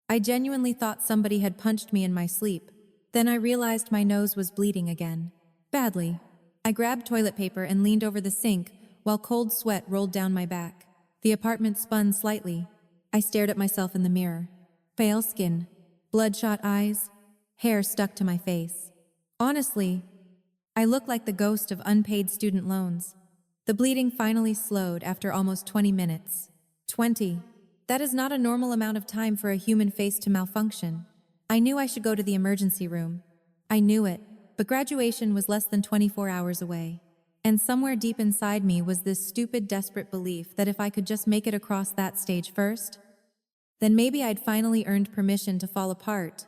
I genuinely thought somebody had punched me in my sleep. Then I realized my nose was bleeding again. Badly. I grabbed toilet paper and leaned over the sink while cold sweat rolled down my back. The apartment spun slightly. I stared at myself in the mirror. Pale skin, bloodshot eyes, hair stuck to my face. Honestly, I looked like the ghost of unpaid student loans. The bleeding finally slowed after almost 20 minutes. 20. That is not a normal amount of time for a human face to malfunction. I knew I should go to the emergency room. I knew it, but graduation was less than 24 hours away. And somewhere deep inside me was this stupid, desperate belief that if I could just make it across that stage first, then maybe I'd finally earned permission to fall apart.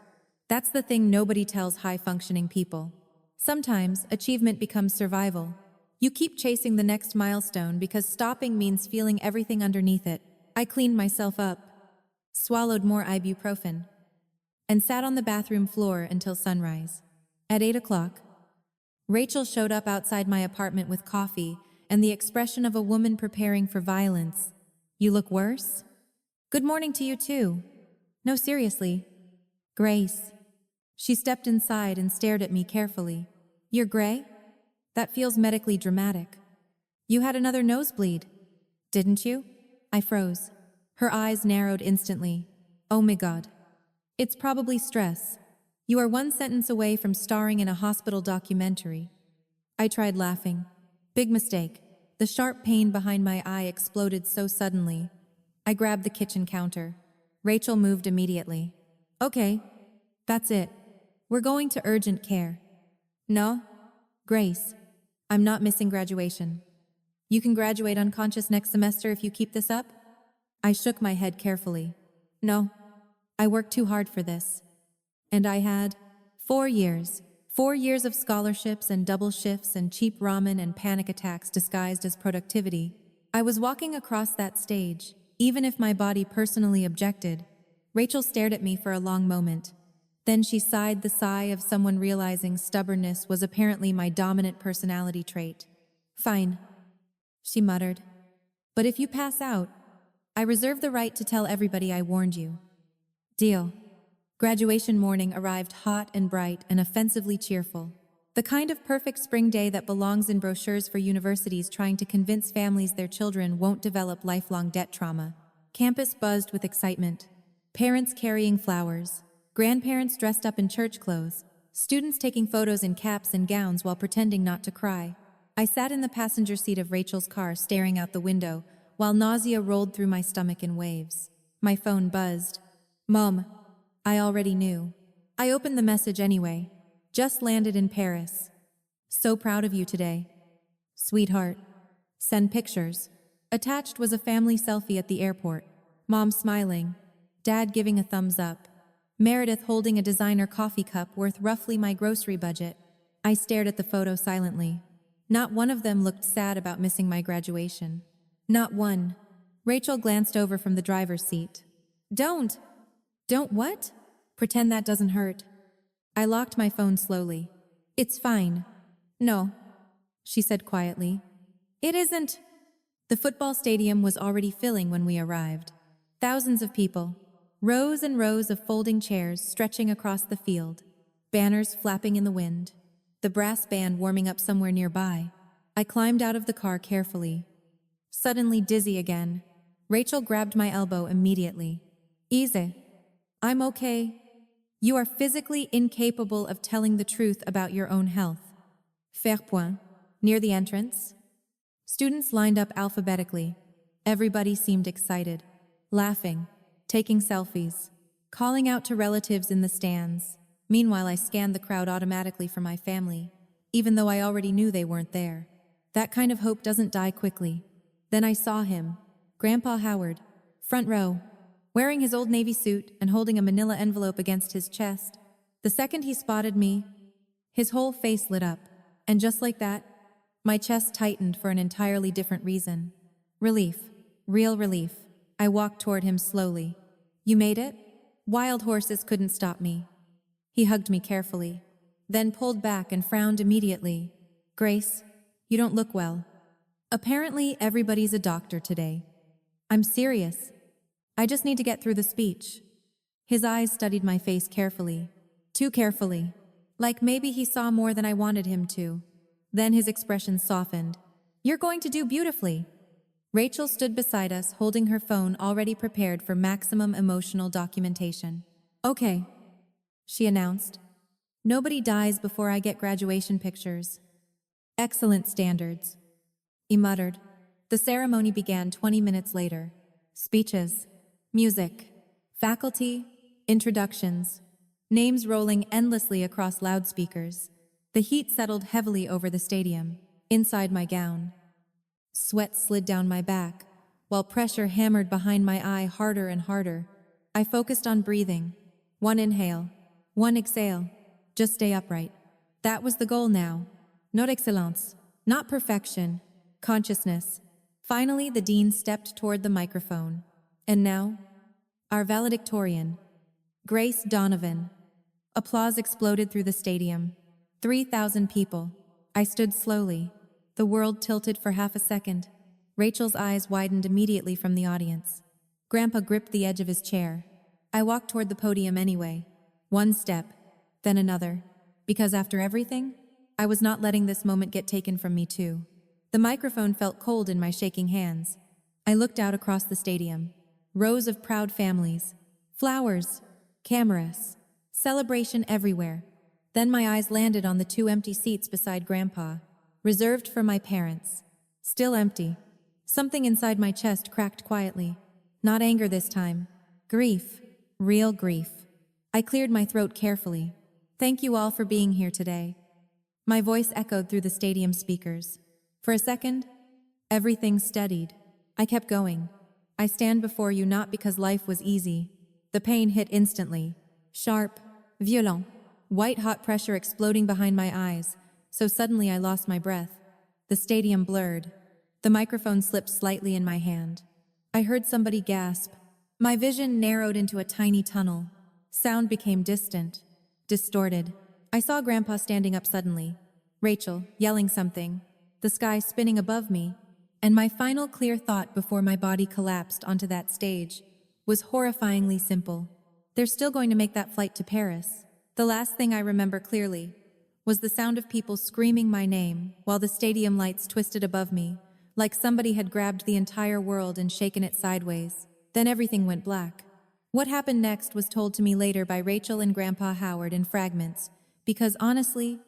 That's the thing nobody tells high-functioning people. Sometimes, achievement becomes survival. You keep chasing the next milestone because stopping means feeling everything underneath it. I cleaned myself up, swallowed more ibuprofen, and sat on the bathroom floor until sunrise. At 8 o'clock, Rachel showed up outside my apartment with coffee and the expression of a woman preparing for violence. You look worse? Good morning to you too. No, seriously. Grace. She stepped inside and stared at me carefully. You're gray? That feels medically dramatic. You had another nosebleed, didn't you? I froze. Her eyes narrowed instantly. Oh my God. It's probably stress. You are one sentence away from starring in a hospital documentary. I tried laughing. Big mistake. The sharp pain behind my eye exploded so suddenly. I grabbed the kitchen counter. Rachel moved immediately. Okay, that's it. We're going to urgent care. No? Grace, I'm not missing graduation. You can graduate unconscious next semester if you keep this up? I shook my head carefully. No, I worked too hard for this. And I had 4 years. 4 years of scholarships and double shifts and cheap ramen and panic attacks disguised as productivity. I was walking across that stage, even if my body personally objected. Rachel stared at me for a long moment. Then she sighed the sigh of someone realizing stubbornness was apparently my dominant personality trait. Fine, she muttered. But if you pass out, I reserve the right to tell everybody I warned you. Deal. Graduation morning arrived hot and bright and offensively cheerful. The kind of perfect spring day that belongs in brochures for universities trying to convince families their children won't develop lifelong debt trauma. Campus buzzed with excitement. Parents carrying flowers, grandparents dressed up in church clothes, students taking photos in caps and gowns while pretending not to cry. I sat in the passenger seat of Rachel's car staring out the window while nausea rolled through my stomach in waves. My phone buzzed. Mom, I already knew. I opened the message anyway. Just landed in Paris. So proud of you today. Sweetheart. Send pictures. Attached was a family selfie at the airport. Mom smiling. Dad giving a thumbs up. Meredith holding a designer coffee cup worth roughly my grocery budget. I stared at the photo silently. Not one of them looked sad about missing my graduation. Not one. Rachel glanced over from the driver's seat. Don't what? Pretend that doesn't hurt. I locked my phone slowly. It's fine. No, she said quietly. It isn't. The football stadium was already filling when we arrived. Thousands of people. Rows and rows of folding chairs stretching across the field. Banners flapping in the wind. The brass band warming up somewhere nearby. I climbed out of the car carefully. Suddenly dizzy again. Rachel grabbed my elbow immediately. Easy. I'm okay. You are physically incapable of telling the truth about your own health. Faire point. Near the entrance. Students lined up alphabetically. Everybody seemed excited. Laughing. Taking selfies. Calling out to relatives in the stands. Meanwhile, I scanned the crowd automatically for my family, even though I already knew they weren't there. That kind of hope doesn't die quickly. Then I saw him. Grandpa Howard. Front row. Wearing his old Navy suit and holding a manila envelope against his chest. The second he spotted me, his whole face lit up. And just like that, my chest tightened for an entirely different reason. Relief. Real relief. I walked toward him slowly. You made it? Wild horses couldn't stop me. He hugged me carefully, then pulled back and frowned immediately. Grace, you don't look well. Apparently, everybody's a doctor today. I'm serious. I just need to get through the speech. His eyes studied my face carefully. Too carefully. Like maybe he saw more than I wanted him to. Then his expression softened. You're going to do beautifully. Rachel stood beside us, holding her phone already prepared for maximum emotional documentation. Okay, she announced. Nobody dies before I get graduation pictures. Excellent standards. He muttered. The ceremony began 20 minutes later. Speeches, music, faculty, introductions, names rolling endlessly across loudspeakers. The heat settled heavily over the stadium, inside my gown. Sweat slid down my back, while pressure hammered behind my eye harder and harder. I focused on breathing. One inhale, one exhale. Just stay upright. That was the goal now. Not excellence, not perfection, consciousness. Finally, the dean stepped toward the microphone. And now, our valedictorian, Grace Donovan. Applause exploded through the stadium. 3,000 people. I stood slowly. The world tilted for half a second. Rachel's eyes widened immediately from the audience. Grandpa gripped the edge of his chair. I walked toward the podium anyway. One step, then another. Because after everything, I was not letting this moment get taken from me too. The microphone felt cold in my shaking hands. I looked out across the stadium. Rows of proud families. Flowers. Cameras. Celebration everywhere. Then my eyes landed on the 2 empty seats beside Grandpa. Reserved for my parents. Still empty. Something inside my chest cracked quietly. Not anger this time. Grief. Real grief. I cleared my throat carefully. Thank you all for being here today. My voice echoed through the stadium speakers. For a second, everything steadied. I kept going. I stand before you not because life was easy. The pain hit instantly. Sharp. Violent. White-hot pressure exploding behind my eyes. So suddenly I lost my breath. The stadium blurred. The microphone slipped slightly in my hand. I heard somebody gasp. My vision narrowed into a tiny tunnel. Sound became distant, distorted. I saw Grandpa standing up suddenly. Rachel, yelling something. The sky spinning above me. And my final clear thought before my body collapsed onto that stage was horrifyingly simple. They're still going to make that flight to Paris. The last thing I remember clearly was the sound of people screaming my name while the stadium lights twisted above me, like somebody had grabbed the entire world and shaken it sideways. Then everything went black. What happened next was told to me later by Rachel and Grandpa Howard in fragments, because honestly,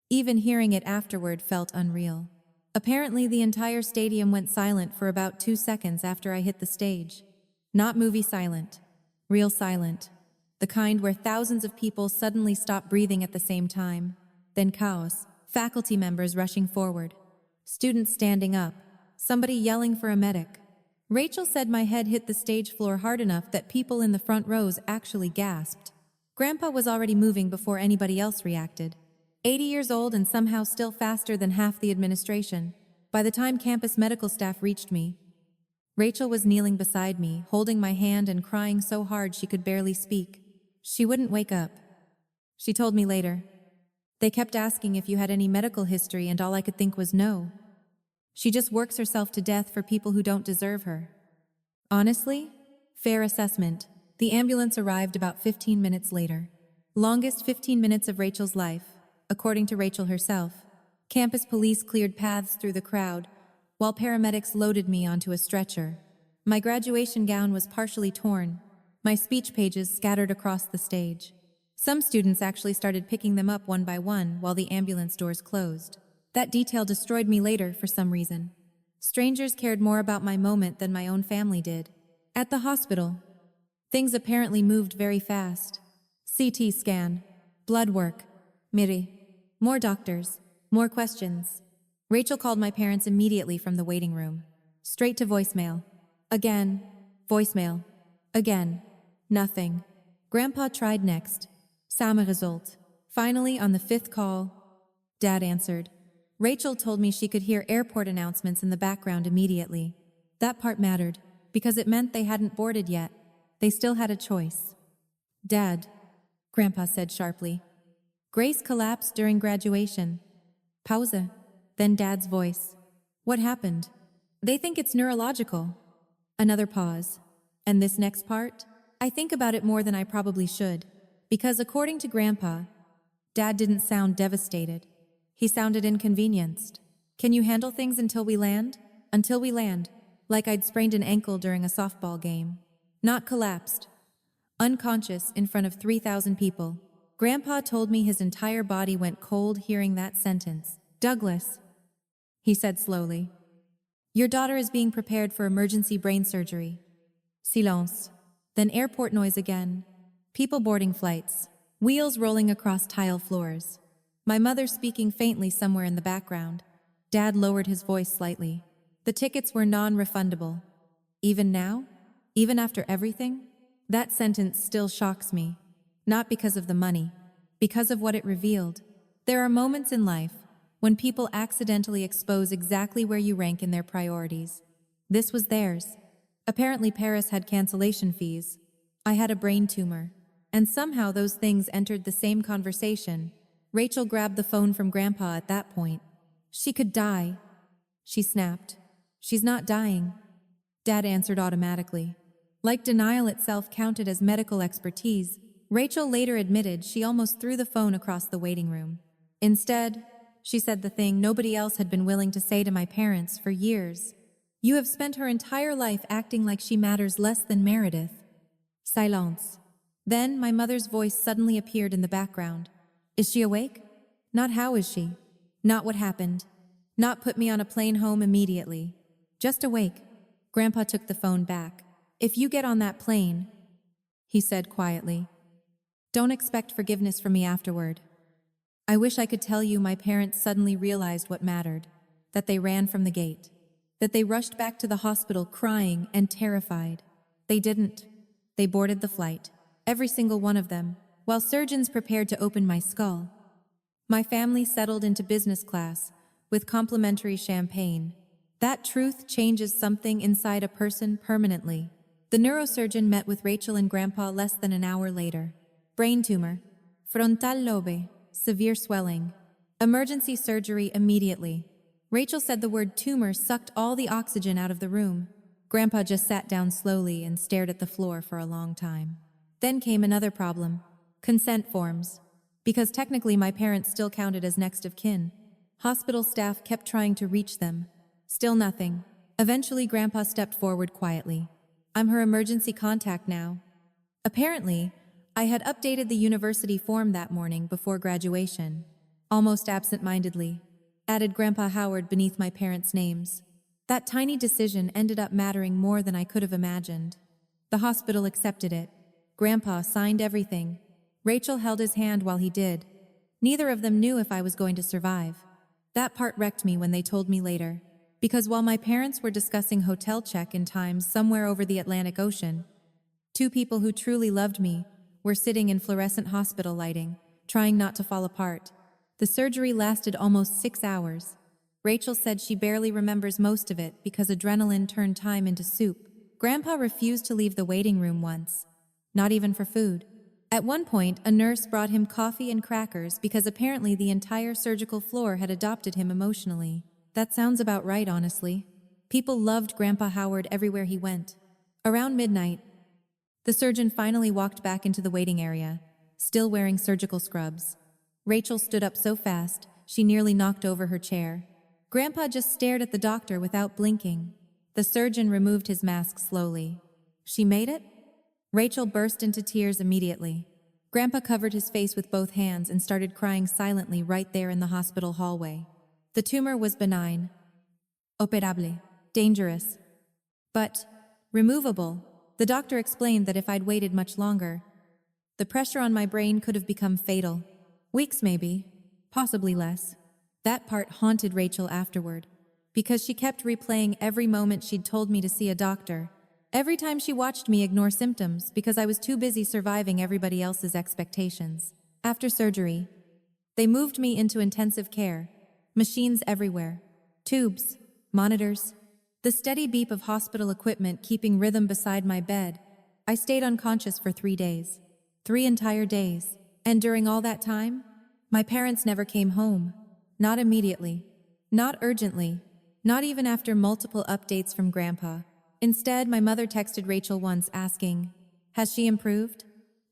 even hearing it afterward felt unreal. Apparently, the entire stadium went silent for about 2 seconds after I hit the stage. Not movie silent, real silent. The kind where thousands of people suddenly stop breathing at the same time. Then chaos, faculty members rushing forward, students standing up, somebody yelling for a medic. Rachel said my head hit the stage floor hard enough that people in the front rows actually gasped. Grandpa was already moving before anybody else reacted. 80 years old and somehow still faster than half the administration. By the time campus medical staff reached me, Rachel was kneeling beside me, holding my hand and crying so hard she could barely speak. She wouldn't wake up. She told me later. They kept asking if you had any medical history and all I could think was no. She just works herself to death for people who don't deserve her. Honestly, fair assessment. The ambulance arrived about 15 minutes later. Longest 15 minutes of Rachel's life, according to Rachel herself. Campus police cleared paths through the crowd, while paramedics loaded me onto a stretcher. My graduation gown was partially torn, my speech pages scattered across the stage. Some students actually started picking them up one by one while the ambulance doors closed. That detail destroyed me later for some reason. Strangers cared more about my moment than my own family did. At the hospital, things apparently moved very fast. CT scan, blood work, Miri, more doctors, more questions. Rachel called my parents immediately from the waiting room. Straight to voicemail. Again, voicemail. Again, nothing. Grandpa tried next. Sama result. Finally, on the 5th call, Dad answered. Rachel told me she could hear airport announcements in the background immediately. That part mattered, because it meant they hadn't boarded yet. They still had a choice. Dad, Grandpa said sharply. Grace collapsed during graduation. Pause. Then Dad's voice. What happened? They think it's neurological. Another pause. And this next part? I think about it more than I probably should. Because according to Grandpa, Dad didn't sound devastated. He sounded inconvenienced. Can you handle things until we land? Until we land. Like I'd sprained an ankle during a softball game. Not collapsed. Unconscious in front of 3,000 people. Grandpa told me his entire body went cold hearing that sentence. Douglas, he said slowly. Your daughter is being prepared for emergency brain surgery. Silence. Then airport noise again. People boarding flights. Wheels rolling across tile floors. My mother speaking faintly somewhere in the background. Dad lowered his voice slightly. The tickets were non-refundable. Even now? Even after everything? That sentence still shocks me. Not because of the money. Because of what it revealed. There are moments in life when people accidentally expose exactly where you rank in their priorities. This was theirs. Apparently Paris had cancellation fees. I had a brain tumor. And somehow those things entered the same conversation. Rachel grabbed the phone from Grandpa at that point. She could die. She snapped. She's not dying. Dad answered automatically. Like denial itself counted as medical expertise, Rachel later admitted she almost threw the phone across the waiting room. Instead, she said the thing nobody else had been willing to say to my parents for years. You have spent her entire life acting like she matters less than Meredith. Silence. Then my mother's voice suddenly appeared in the background. Is she awake? Not how is she? Not what happened. Not put me on a plane home immediately. Just awake. Grandpa took the phone back. If you get on that plane, he said quietly, don't expect forgiveness from me afterward. I wish I could tell you my parents suddenly realized what mattered, that they ran from the gate, that they rushed back to the hospital crying and terrified. They didn't. They boarded the flight, every single one of them, while surgeons prepared to open my skull. My family settled into business class with complimentary champagne. That truth changes something inside a person permanently. The neurosurgeon met with Rachel and Grandpa less than an hour later. Brain tumor, frontal lobe, severe swelling. Emergency surgery immediately. Rachel said the word tumor sucked all the oxygen out of the room. Grandpa just sat down slowly and stared at the floor for a long time. Then came another problem. Consent forms. Because technically my parents still counted as next of kin. Hospital staff kept trying to reach them. Still nothing. Eventually Grandpa stepped forward quietly. I'm her emergency contact now. Apparently, I had updated the university form that morning before graduation, almost absent-mindedly, added Grandpa Howard beneath my parents' names. That tiny decision ended up mattering more than I could have imagined. The hospital accepted it. Grandpa signed everything. Rachel held his hand while he did. Neither of them knew if I was going to survive. That part wrecked me when they told me later, because while my parents were discussing hotel check-in times somewhere over the Atlantic Ocean, two people who truly loved me were sitting in fluorescent hospital lighting, trying not to fall apart. The surgery lasted almost 6 hours. Rachel said she barely remembers most of it because adrenaline turned time into soup. Grandpa refused to leave the waiting room once, not even for food. At one point, a nurse brought him coffee and crackers because apparently the entire surgical floor had adopted him emotionally. That sounds about right, honestly. People loved Grandpa Howard everywhere he went. Around midnight, the surgeon finally walked back into the waiting area, still wearing surgical scrubs. Rachel stood up so fast, she nearly knocked over her chair. Grandpa just stared at the doctor without blinking. The surgeon removed his mask slowly. She made it? Rachel burst into tears immediately. Grandpa covered his face with both hands and started crying silently right there in the hospital hallway. The tumor was benign, operable, dangerous, but removable. The doctor explained that if I'd waited much longer, the pressure on my brain could have become fatal. Weeks maybe, possibly less. That part haunted Rachel afterward, because she kept replaying every moment she'd told me to see a doctor. Every time she watched me ignore symptoms because I was too busy surviving everybody else's expectations. After surgery, they moved me into intensive care. Machines everywhere. Tubes, monitors, the steady beep of hospital equipment keeping rhythm beside my bed. I stayed unconscious for 3 days. 3 entire days. And during all that time, my parents never came home. Not immediately. Not urgently. Not even after multiple updates from Grandpa. Instead, my mother texted Rachel once asking, "Has she improved?"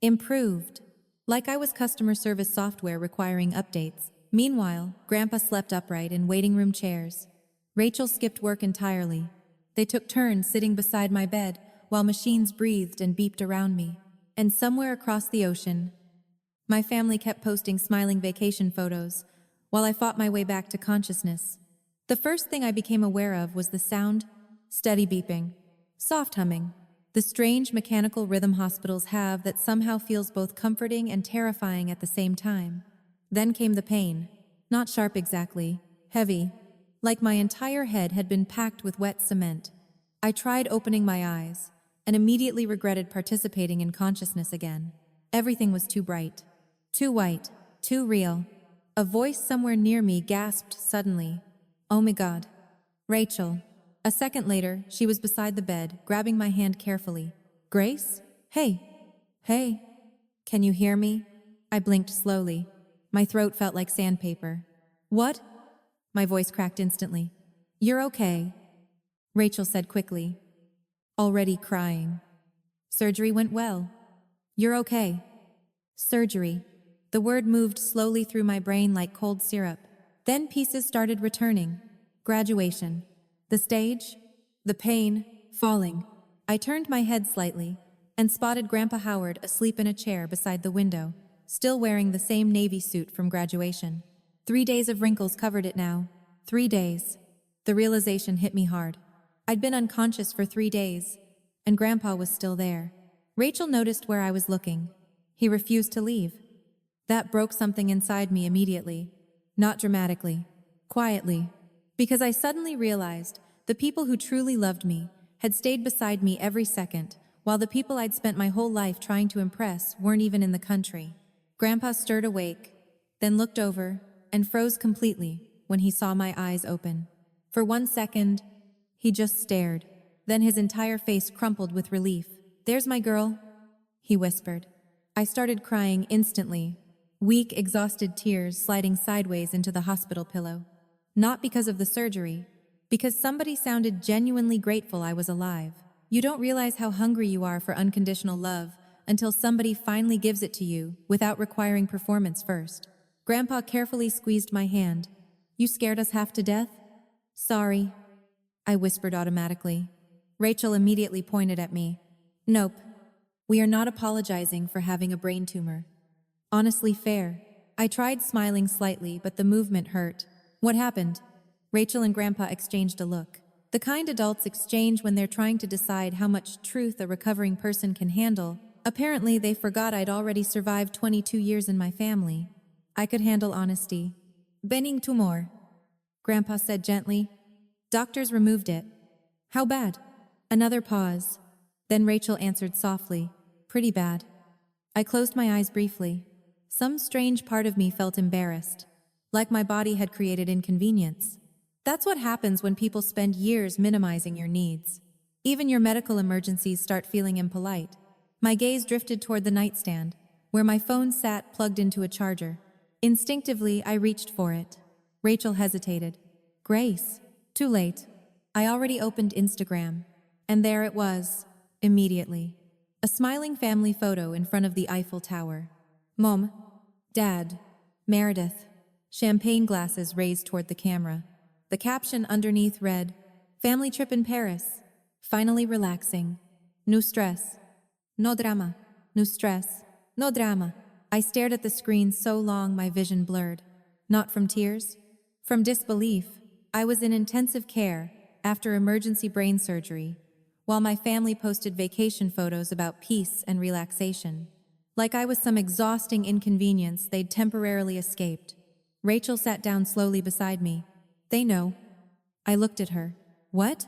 Improved. Like I was customer service software requiring updates. Meanwhile, Grandpa slept upright in waiting room chairs. Rachel skipped work entirely. They took turns sitting beside my bed while machines breathed and beeped around me. And somewhere across the ocean, my family kept posting smiling vacation photos while I fought my way back to consciousness. The first thing I became aware of was the sound, steady beeping, soft humming, the strange mechanical rhythm hospitals have that somehow feels both comforting and terrifying at the same time. Then came the pain. Not sharp exactly, heavy, like my entire head had been packed with wet cement. I tried opening my eyes and immediately regretted participating in consciousness again. Everything was too bright, too white, too real. A voice somewhere near me gasped suddenly, "Oh my God, Rachel." A second later, she was beside the bed, grabbing my hand carefully. "Grace? Hey, hey, can you hear me?" I blinked slowly. My throat felt like sandpaper. "What?" My voice cracked instantly. "You're okay," Rachel said quickly, already crying. "Surgery went well. You're okay." Surgery. The word moved slowly through my brain like cold syrup. Then pieces started returning. Graduation. The stage. The pain. Falling. I turned my head slightly and spotted Grandpa Howard asleep in a chair beside the window, still wearing the same navy suit from graduation. 3 days of wrinkles covered it now. 3 days. The realization hit me hard. I'd been unconscious for 3 days, and Grandpa was still there. Rachel noticed where I was looking. He refused to leave. That broke something inside me immediately. Not dramatically. Quietly. Because I suddenly realized the people who truly loved me had stayed beside me every second, while the people I'd spent my whole life trying to impress weren't even in the country. Grandpa stirred awake, then looked over, and froze completely when he saw my eyes open. For 1 second, he just stared. Then his entire face crumpled with relief. "There's my girl," he whispered. I started crying instantly, weak, exhausted tears sliding sideways into the hospital pillow. Not because of the surgery, because somebody sounded genuinely grateful I was alive. You don't realize how hungry you are for unconditional love until somebody finally gives it to you without requiring performance first. Grandpa carefully squeezed my hand. "You scared us half to death?" "Sorry," I whispered automatically. Rachel immediately pointed at me. "Nope. We are not apologizing for having a brain tumor. Honestly fair. I tried smiling slightly, but the movement hurt. What happened? Rachel and Grandpa exchanged a look. The kind adults exchange when they're trying to decide how much truth a recovering person can handle. Apparently, they forgot I'd already survived 22 years in my family. I could handle honesty. Benign tumor, Grandpa said gently. Doctors removed it. How bad? Another pause. Then Rachel answered softly. Pretty bad. I closed my eyes briefly. Some strange part of me felt embarrassed, like my body had created inconvenience. That's what happens when people spend years minimizing your needs. Even your medical emergencies start feeling impolite. My gaze drifted toward the nightstand, where my phone sat plugged into a charger. Instinctively, I reached for it. Rachel hesitated. Grace. Too late. I already opened Instagram. And there it was, immediately. A smiling family photo in front of the Eiffel Tower. Mom. Dad. Meredith. Champagne glasses raised toward the camera. The caption underneath read, Family trip in Paris. Finally relaxing. No stress. No drama. No stress. No drama. I stared at the screen so long my vision blurred. Not from tears. From disbelief. I was in intensive care after emergency brain surgery, while my family posted vacation photos about peace and relaxation. Like I was some exhausting inconvenience they'd temporarily escaped. Rachel sat down slowly beside me. They know. I looked at her. What?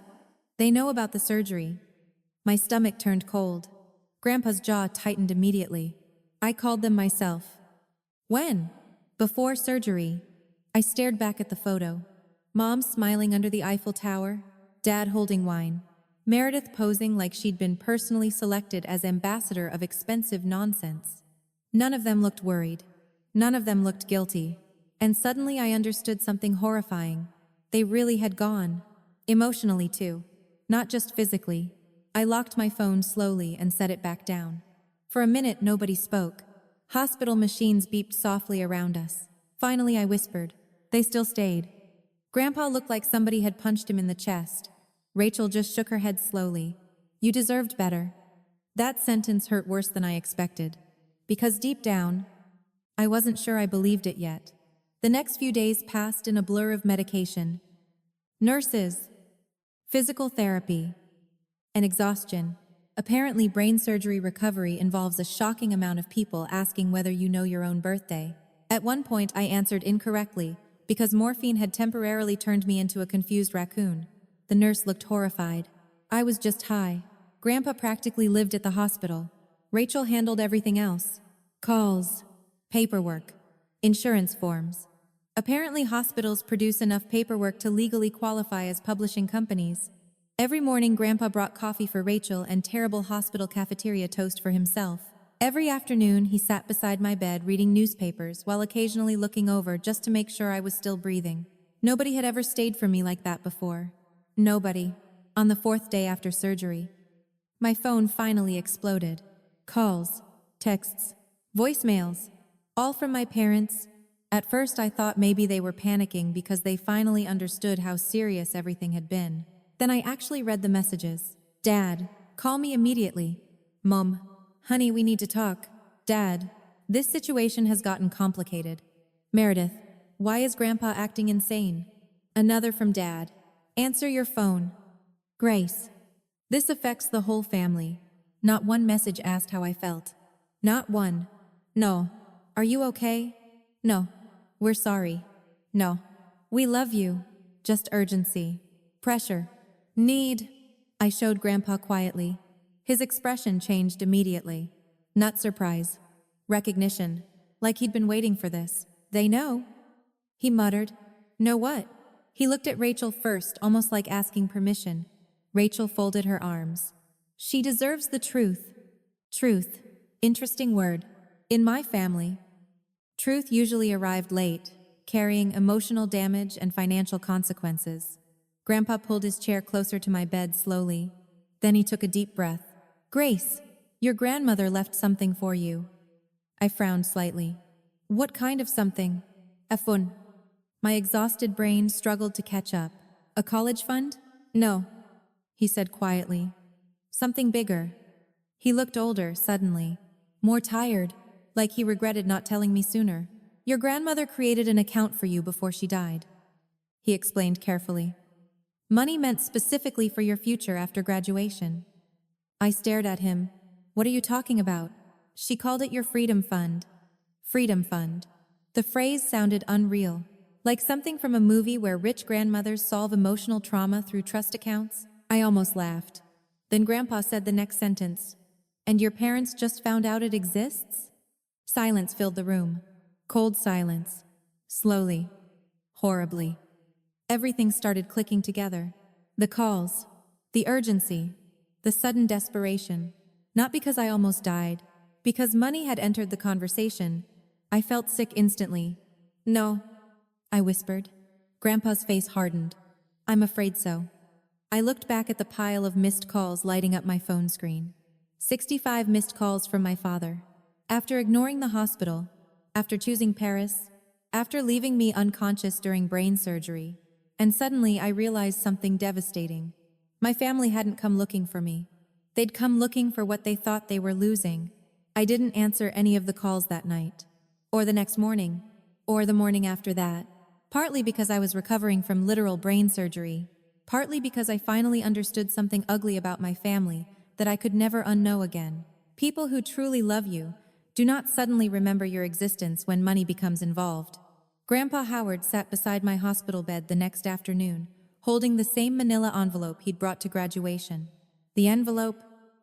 They know about the surgery. My stomach turned cold. Grandpa's jaw tightened immediately. I called them myself. When? Before surgery. I stared back at the photo. Mom smiling under the Eiffel Tower. Dad holding wine. Meredith posing like she'd been personally selected as ambassador of expensive nonsense. None of them looked worried. None of them looked guilty. And suddenly I understood something horrifying. They really had gone. Emotionally too. Not just physically. I locked my phone slowly and set it back down. For a minute nobody spoke. Hospital machines beeped softly around us. Finally I whispered. They still stayed. Grandpa looked like somebody had punched him in the chest. Rachel just shook her head slowly. You deserved better. That sentence hurt worse than I expected. Because deep down, I wasn't sure I believed it yet. The next few days passed in a blur of medication, nurses, physical therapy, and exhaustion. Apparently, brain surgery recovery involves a shocking amount of people asking whether you know your own birthday. At one point, I answered incorrectly because morphine had temporarily turned me into a confused raccoon. The nurse looked horrified. I was just high. Grandpa practically lived at the hospital. Rachel handled everything else. Calls, paperwork, insurance forms. Apparently, hospitals produce enough paperwork to legally qualify as publishing companies. Every morning, Grandpa brought coffee for Rachel and terrible hospital cafeteria toast for himself. Every afternoon, he sat beside my bed reading newspapers while occasionally looking over just to make sure I was still breathing. Nobody had ever stayed for me like that before. Nobody. On the 4th day after surgery. My phone finally exploded. Calls, texts, voicemails, all from my parents. At first I thought maybe they were panicking because they finally understood how serious everything had been. Then I actually read the messages. Dad, call me immediately. Mom, honey, we need to talk. Dad, this situation has gotten complicated. Meredith, why is Grandpa acting insane? Another from Dad. Answer your phone. Grace. This affects the whole family. Not one message asked how I felt. Not one. No. Are you okay? No. We're sorry. No. We love you. Just urgency. Pressure. Need. I showed Grandpa quietly. His expression changed immediately. Not surprise. Recognition. Like he'd been waiting for this. They know. He muttered. Know what? He looked at Rachel first, almost like asking permission. Rachel folded her arms. She deserves the truth. Truth. Interesting word. In my family, truth usually arrived late, carrying emotional damage and financial consequences. Grandpa pulled his chair closer to my bed slowly. Then he took a deep breath. Grace, your grandmother left something for you. I frowned slightly. What kind of something? A fund. My exhausted brain struggled to catch up. A college fund? No, he said quietly. Something bigger. He looked older, suddenly. More tired, like he regretted not telling me sooner. Your grandmother created an account for you before she died, he explained carefully. Money meant specifically for your future after graduation. I stared at him. What are you talking about? She called it your freedom fund. Freedom fund. The phrase sounded unreal, like something from a movie where rich grandmothers solve emotional trauma through trust accounts. I almost laughed. Then Grandpa said the next sentence. And your parents just found out it exists? Silence filled the room. Cold silence. Slowly. Horribly. Everything started clicking together. The calls. The urgency. The sudden desperation. Not because I almost died. Because money had entered the conversation. I felt sick instantly. No, I whispered. Grandpa's face hardened. I'm afraid so. I looked back at the pile of missed calls lighting up my phone screen. 65 missed calls from my father. After ignoring the hospital, after choosing Paris, after leaving me unconscious during brain surgery, and suddenly I realized something devastating. My family hadn't come looking for me. They'd come looking for what they thought they were losing. I didn't answer any of the calls that night, or the next morning, or the morning after that, partly because I was recovering from literal brain surgery, partly because I finally understood something ugly about my family that I could never unknow again. People who truly love you do not suddenly remember your existence when money becomes involved. Grandpa Howard sat beside my hospital bed the next afternoon, holding the same manila envelope he'd brought to graduation. The envelope,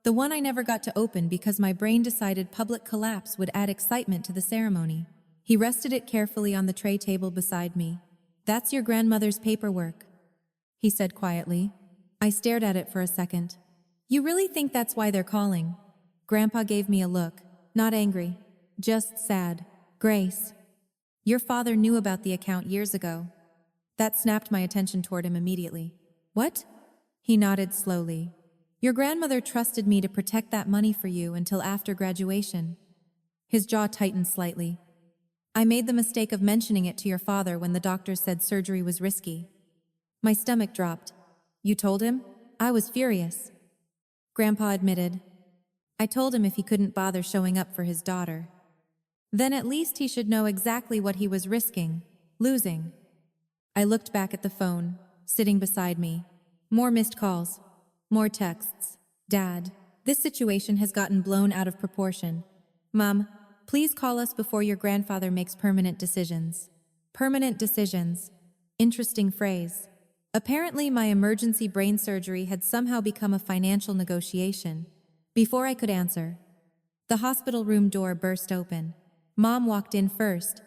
the one I never got to open because my brain decided public collapse would add excitement to the ceremony. He rested it carefully on the tray table beside me. That's your grandmother's paperwork, he said quietly. I stared at it for a second. You really think that's why they're calling? Grandpa gave me a look, not angry, just sad. Grace, your father knew about the account years ago. That snapped my attention toward him immediately. What? He nodded slowly. Your grandmother trusted me to protect that money for you until after graduation. His jaw tightened slightly. I made the mistake of mentioning it to your father when the doctors said surgery was risky. My stomach dropped. You told him? I was furious. Grandpa admitted. I told him if he couldn't bother showing up for his daughter, then at least he should know exactly what he was risking, losing. I looked back at the phone, sitting beside me. More missed calls. More texts. Dad, this situation has gotten blown out of proportion. Mom, please call us before your grandfather makes permanent decisions. Permanent decisions. Interesting phrase. Apparently, my emergency brain surgery had somehow become a financial negotiation. Before I could answer, the hospital room door burst open. Mom walked in first.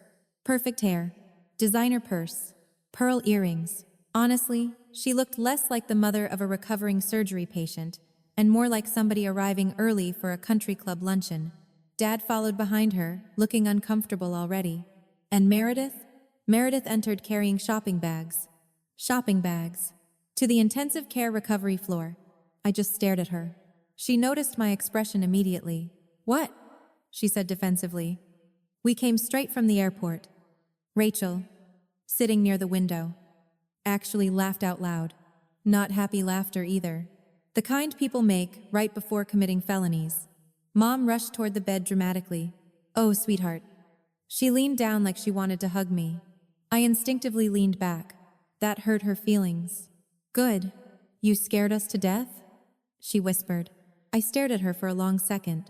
Perfect hair, designer purse, pearl earrings. Honestly, she looked less like the mother of a recovering surgery patient and more like somebody arriving early for a country club luncheon. Dad followed behind her, looking uncomfortable already. And Meredith? Meredith entered carrying shopping bags. Shopping bags. To the intensive care recovery floor. I just stared at her. She noticed my expression immediately. What? She said defensively. We came straight from the airport. Rachel, sitting near the window, actually laughed out loud. Not happy laughter either. The kind people make right before committing felonies. Mom rushed toward the bed dramatically. Oh, sweetheart. She leaned down like she wanted to hug me. I instinctively leaned back. That hurt her feelings. Good. You scared us to death? She whispered. I stared at her for a long second,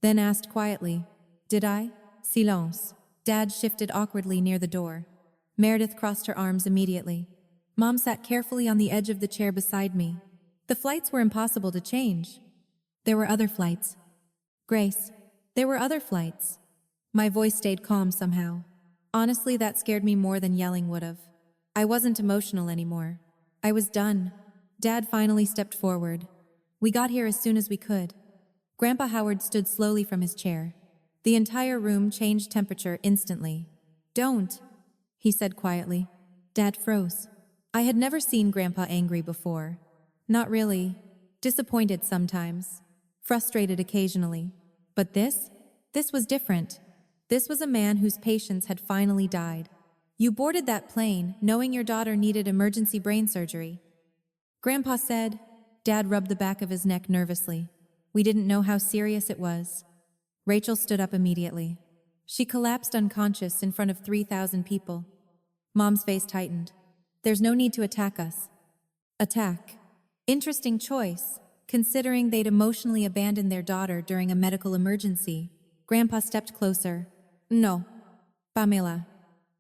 then asked quietly, Did I? Silence. Dad shifted awkwardly near the door. Meredith crossed her arms immediately. Mom sat carefully on the edge of the chair beside me. The flights were impossible to change. There were other flights. Grace, there were other flights. My voice stayed calm somehow. Honestly, that scared me more than yelling would have. I wasn't emotional anymore. I was done. Dad finally stepped forward. We got here as soon as we could. Grandpa Howard stood slowly from his chair. The entire room changed temperature instantly. Don't, he said quietly. Dad froze. I had never seen Grandpa angry before. Not really. Disappointed sometimes. Frustrated occasionally. But this was different. This was a man whose patience had finally died. You boarded that plane knowing your daughter needed emergency brain surgery. Grandpa said. Dad rubbed the back of his neck nervously. We didn't know how serious it was. Rachel stood up immediately. She collapsed unconscious in front of 3,000 people. Mom's face tightened. There's no need to attack us. Attack. Interesting choice, considering they'd emotionally abandoned their daughter during a medical emergency. Grandpa stepped closer. No, Pamela.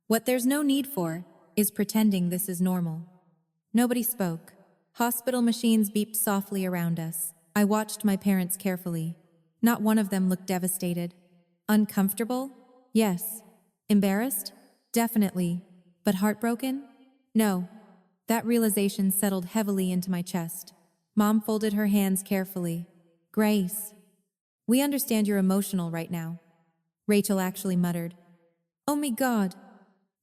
What there's no need for is pretending this is normal. Nobody spoke. Hospital machines beeped softly around us. I watched my parents carefully. Not one of them looked devastated. Uncomfortable? Yes. Embarrassed? Definitely. But heartbroken? No. That realization settled heavily into my chest. Mom folded her hands carefully. Grace, we understand you're emotional right now. Rachel actually muttered. Oh my God.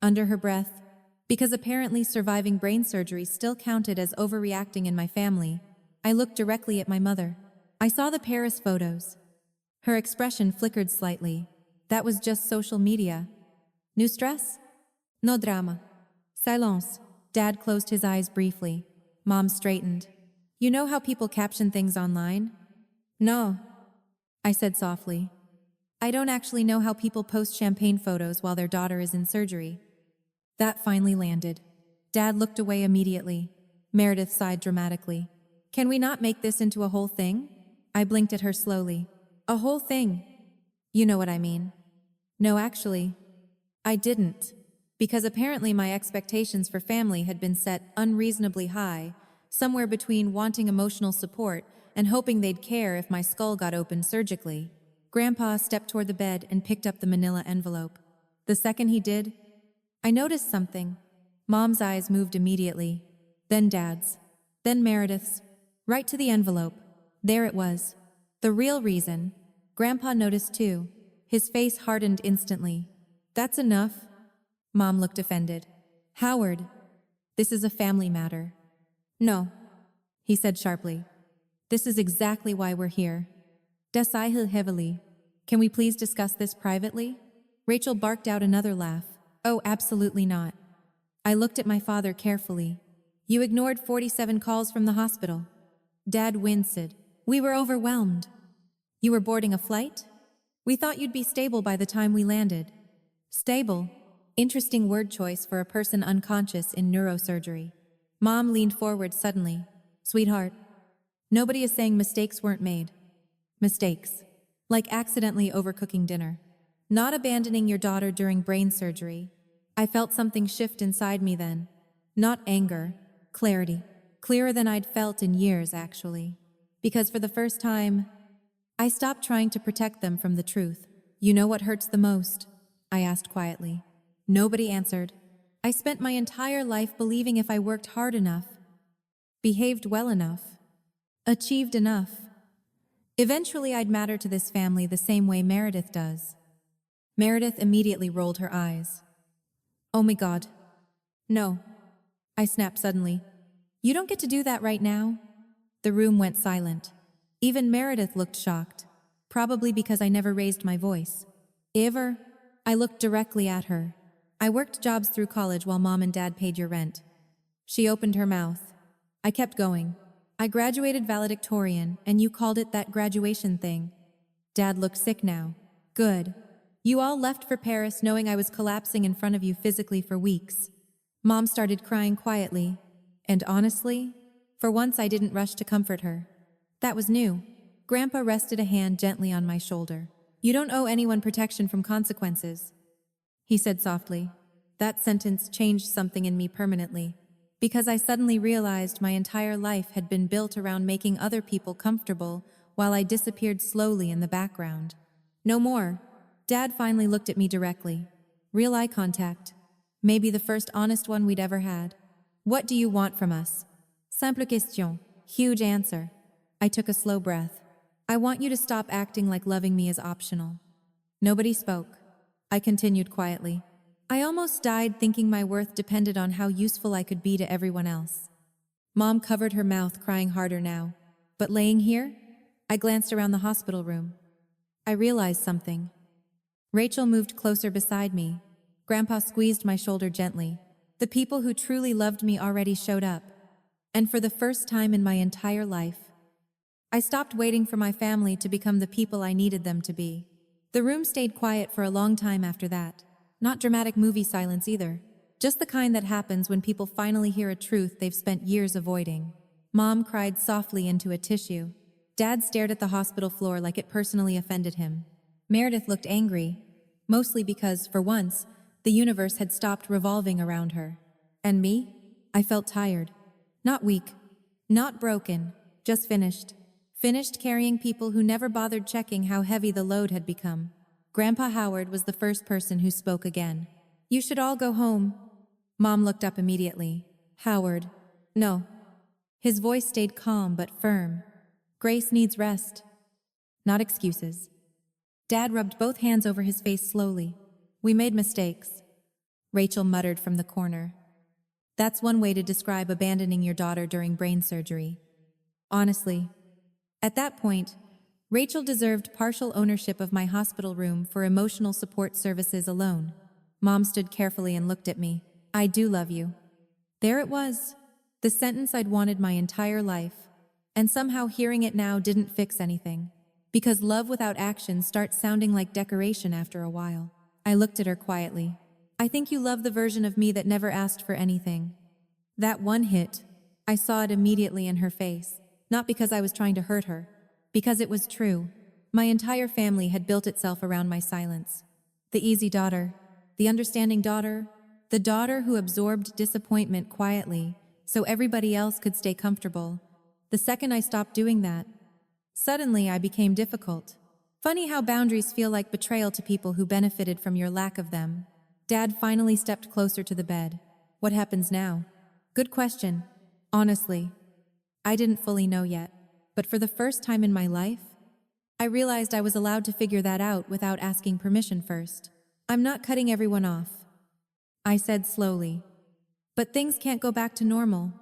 Under her breath, because apparently surviving brain surgery still counted as overreacting in my family, I looked directly at my mother. I saw the Paris photos. Her expression flickered slightly. That was just social media. No stress? No drama. Silence. Dad closed his eyes briefly. Mom straightened. You know how people caption things online? No, I said softly. I don't actually know how people post champagne photos while their daughter is in surgery. That finally landed. Dad looked away immediately. Meredith sighed dramatically. Can we not make this into a whole thing? I blinked at her slowly. A whole thing? You know what I mean. No, actually, I didn't. Because apparently my expectations for family had been set unreasonably high, somewhere between wanting emotional support and hoping they'd care if my skull got opened surgically. Grandpa stepped toward the bed and picked up the manila envelope. The second he did, I noticed something. Mom's eyes moved immediately, then Dad's, then Meredith's, right to the envelope. There it was. The real reason. Grandpa noticed too. His face hardened instantly. That's enough. Mom looked offended. Howard, this is a family matter. No, he said sharply. This is exactly why we're here. Desai heavily. Can we please discuss this privately? Rachel barked out another laugh. Oh, absolutely not. I looked at my father carefully. You ignored 47 calls from the hospital. Dad winced. We were overwhelmed. You were boarding a flight? We thought you'd be stable by the time we landed. Stable? Interesting word choice for a person unconscious in neurosurgery. Mom leaned forward suddenly. Sweetheart, nobody is saying mistakes weren't made. Mistakes. Like accidentally overcooking dinner. Not abandoning your daughter during brain surgery. I felt something shift inside me then. Not anger, clarity. Clearer than I'd felt in years, actually. Because for the first time, I stopped trying to protect them from the truth. You know what hurts the most? I asked quietly. Nobody answered. I spent my entire life believing if I worked hard enough, behaved well enough, achieved enough, eventually I'd matter to this family the same way Meredith does. Meredith immediately rolled her eyes. Oh my God. No. I snapped suddenly. You don't get to do that right now. The room went silent. Even Meredith looked shocked, probably because I never raised my voice. Ever? I looked directly at her. I worked jobs through college while Mom and Dad paid your rent. She opened her mouth. I kept going. I graduated valedictorian, and you called it that graduation thing. Dad looked sick now. Good. You all left for Paris knowing I was collapsing in front of you physically for weeks. Mom started crying quietly, and honestly, for once I didn't rush to comfort her. That was new. Grandpa rested a hand gently on my shoulder. You don't owe anyone protection from consequences, he said softly. That sentence changed something in me permanently, because I suddenly realized my entire life had been built around making other people comfortable while I disappeared slowly in the background. No more. Dad finally looked at me directly. Real eye contact. Maybe the first honest one we'd ever had. What do you want from us? Simple question. Huge answer. I took a slow breath. I want you to stop acting like loving me is optional. Nobody spoke. I continued quietly. I almost died thinking my worth depended on how useful I could be to everyone else. Mom covered her mouth, crying harder now. But laying here, I glanced around the hospital room. I realized something. Rachel moved closer beside me. Grandpa squeezed my shoulder gently. The people who truly loved me already showed up. And for the first time in my entire life, I stopped waiting for my family to become the people I needed them to be. The room stayed quiet for a long time after that. Not dramatic movie silence either. Just the kind that happens when people finally hear a truth they've spent years avoiding. Mom cried softly into a tissue. Dad stared at the hospital floor like it personally offended him. Meredith looked angry, mostly because, for once, the universe had stopped revolving around her. And me? I felt tired. Not weak. Not broken. Just finished. Finished carrying people who never bothered checking how heavy the load had become. Grandpa Howard was the first person who spoke again. "You should all go home." Mom looked up immediately. "Howard." "No." His voice stayed calm but firm. "Grace needs rest." Not excuses. Dad rubbed both hands over his face slowly. "We made mistakes," Rachel muttered from the corner. "That's one way to describe abandoning your daughter during brain surgery." Honestly, at that point, Rachel deserved partial ownership of my hospital room for emotional support services alone. Mom stood carefully and looked at me. "I do love you." There it was, the sentence I'd wanted my entire life. And somehow hearing it now didn't fix anything. Because love without action starts sounding like decoration after a while. I looked at her quietly. "I think you love the version of me that never asked for anything." That one hit. I saw it immediately in her face. Not because I was trying to hurt her. Because it was true. My entire family had built itself around my silence. The easy daughter. The understanding daughter. The daughter who absorbed disappointment quietly, so everybody else could stay comfortable. The second I stopped doing that, suddenly I became difficult. Funny how boundaries feel like betrayal to people who benefited from your lack of them. Dad finally stepped closer to the bed. "What happens now?" Good question. Honestly, I didn't fully know yet, but for the first time in my life, I realized I was allowed to figure that out without asking permission first. "I'm not cutting everyone off," I said slowly. "But things can't go back to normal."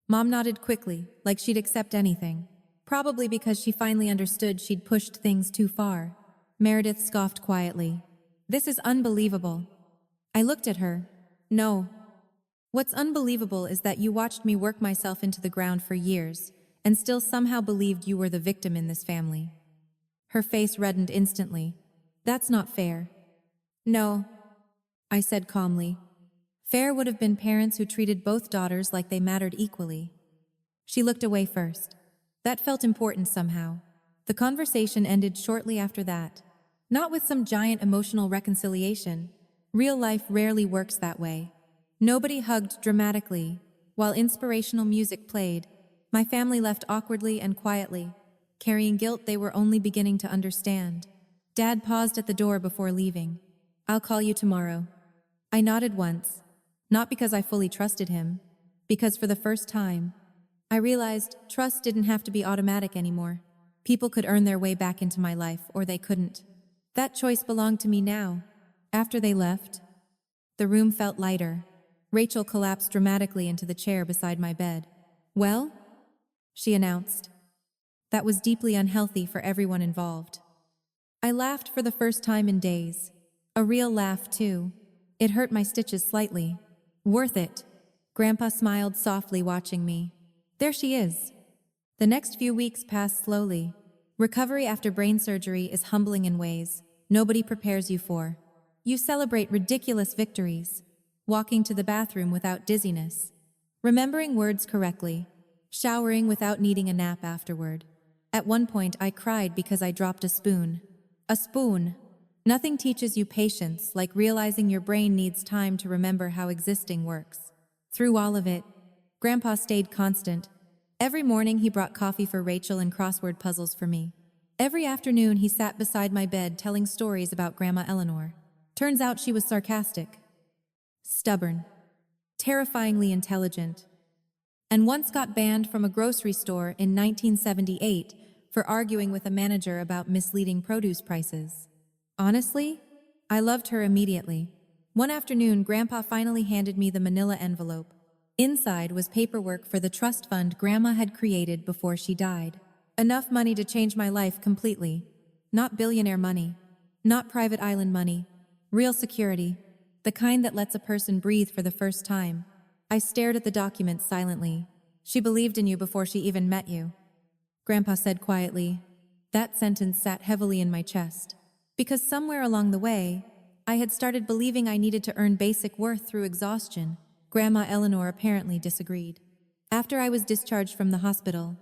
Mom nodded quickly, like she'd accept anything. Probably because she finally understood she'd pushed things too far. Meredith scoffed quietly. "This is unbelievable." I looked at her. "No. What's unbelievable is that you watched me work myself into the ground for years, and still somehow believed you were the victim in this family." Her face reddened instantly. "That's not fair." "No," I said calmly. "Fair would have been parents who treated both daughters like they mattered equally." She looked away first. That felt important somehow. The conversation ended shortly after that. Not with some giant emotional reconciliation. Real life rarely works that way. Nobody hugged dramatically. While inspirational music played, my family left awkwardly and quietly, carrying guilt they were only beginning to understand. Dad paused at the door before leaving. "I'll call you tomorrow." I nodded once, not because I fully trusted him, because for the first time, I realized trust didn't have to be automatic anymore. People could earn their way back into my life, or they couldn't. That choice belonged to me now. After they left, the room felt lighter. Rachel collapsed dramatically into the chair beside my bed. "Well?" she announced. That was deeply unhealthy for everyone involved. I laughed for the first time in days. A real laugh, too. It hurt my stitches slightly. "Worth it." Grandpa smiled softly, watching me. "There she is." The next few weeks passed slowly. Recovery after brain surgery is humbling in ways nobody prepares you for. You celebrate ridiculous victories. Walking to the bathroom without dizziness. Remembering words correctly. Showering without needing a nap afterward. At one point, I cried because I dropped a spoon. A spoon. Nothing teaches you patience like realizing your brain needs time to remember how existing works. Through all of it, Grandpa stayed constant. Every morning he brought coffee for Rachel and crossword puzzles for me. Every afternoon he sat beside my bed telling stories about Grandma Eleanor. Turns out she was sarcastic, stubborn, terrifyingly intelligent, and once got banned from a grocery store in 1978 for arguing with a manager about misleading produce prices. Honestly, I loved her immediately. One afternoon, Grandpa finally handed me the manila envelope. Inside was paperwork for the trust fund Grandma had created before she died. Enough money to change my life completely. Not billionaire money. Not private island money. Real security. The kind that lets a person breathe for the first time. I stared at the document silently. She believed in you before she even met you. Grandpa said quietly. That sentence sat heavily in my chest. Because somewhere along the way, I had started believing I needed to earn basic worth through exhaustion. Grandma Eleanor apparently disagreed. After I was discharged from the hospital,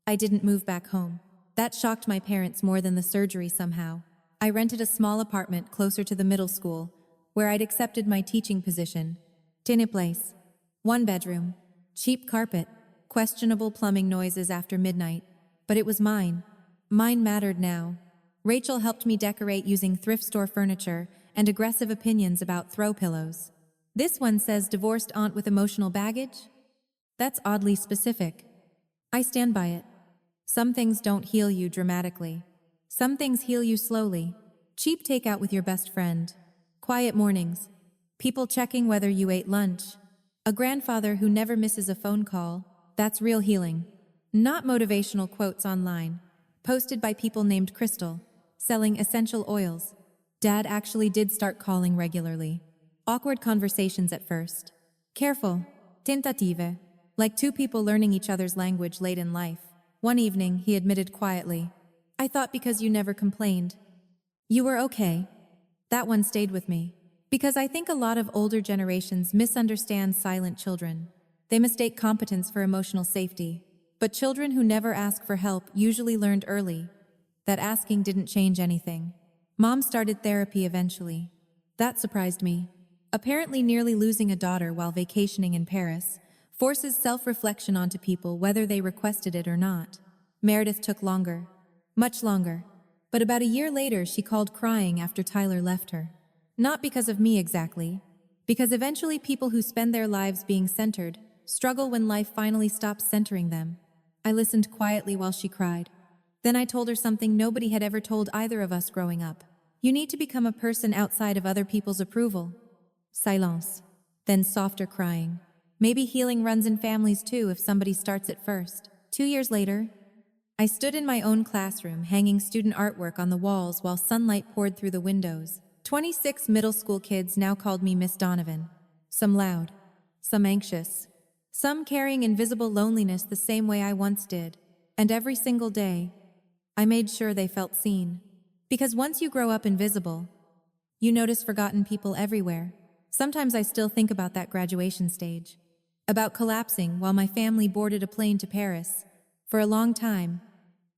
I didn't move back home. That shocked my parents more than the surgery somehow. I rented a small apartment closer to the middle school, where I'd accepted my teaching position. Tiny place. 1 bedroom. Cheap carpet. Questionable plumbing noises after midnight. But it was mine. Mine mattered now. Rachel helped me decorate using thrift store furniture and aggressive opinions about throw pillows. This one says divorced aunt with emotional baggage? That's oddly specific. I stand by it. Some things don't heal you dramatically. Some things heal you slowly. Cheap takeout with your best friend. Quiet mornings. People checking whether you ate lunch. A grandfather who never misses a phone call. That's real healing. Not motivational quotes online, posted by people named Crystal, selling essential oils. Dad actually did start calling regularly. Awkward conversations at first. Careful. Tentative. Like 2 people learning each other's language late in life. One evening, he admitted quietly, I thought because you never complained. You were okay. That one stayed with me. Because I think a lot of older generations misunderstand silent children. They mistake competence for emotional safety. But children who never ask for help usually learned early that asking didn't change anything. Mom started therapy eventually. That surprised me. Apparently nearly losing a daughter while vacationing in Paris forces self-reflection onto people whether they requested it or not. Meredith took longer. Much longer. But about a year later, she called crying after Tyler left her. Not because of me exactly. Because eventually people who spend their lives being centered struggle when life finally stops centering them. I listened quietly while she cried. Then I told her something nobody had ever told either of us growing up. You need to become a person outside of other people's approval. Silence. Then softer crying. Maybe healing runs in families too if somebody starts it first. 2 years later, I stood in my own classroom hanging student artwork on the walls while sunlight poured through the windows. 26 middle school kids now called me Miss Donovan. Some loud, some anxious, some carrying invisible loneliness the same way I once did. And every single day, I made sure they felt seen. Because once you grow up invisible, you notice forgotten people everywhere. Sometimes I still think about that graduation stage. About collapsing while my family boarded a plane to Paris. For a long time,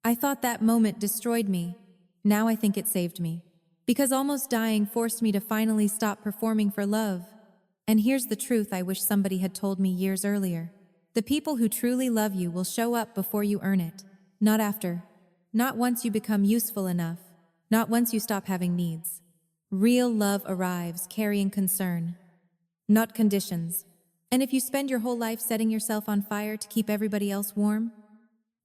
I thought that moment destroyed me. Now I think it saved me. Because almost dying forced me to finally stop performing for love. And here's the truth I wish somebody had told me years earlier. The people who truly love you will show up before you earn it. Not after. Not once you become useful enough. Not once you stop having needs. Real love arrives carrying concern, not conditions. And if you spend your whole life setting yourself on fire to keep everybody else warm,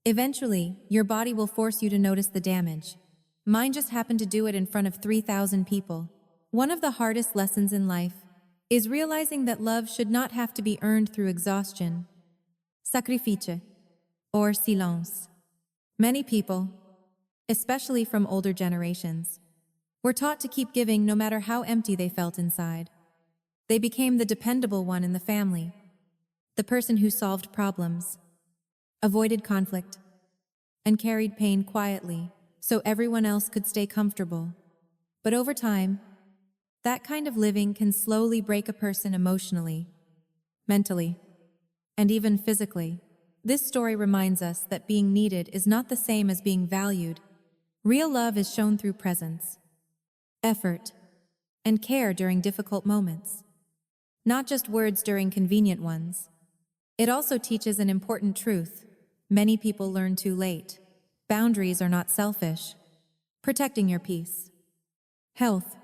eventually, your body will force you to notice the damage. Mine just happened to do it in front of 3,000 people. One of the hardest lessons in life is realizing that love should not have to be earned through exhaustion, sacrifice, or silence. Many people, especially from older generations, were taught to keep giving no matter how empty they felt inside. They became the dependable one in the family, the person who solved problems, avoided conflict, and carried pain quietly so everyone else could stay comfortable. But over time, that kind of living can slowly break a person emotionally, mentally, and even physically. This story reminds us that being needed is not the same as being valued. Real love is shown through presence, effort, and care during difficult moments. Not just words during convenient ones. It also teaches an important truth many people learn too late. Boundaries are not selfish. Protecting your peace, health,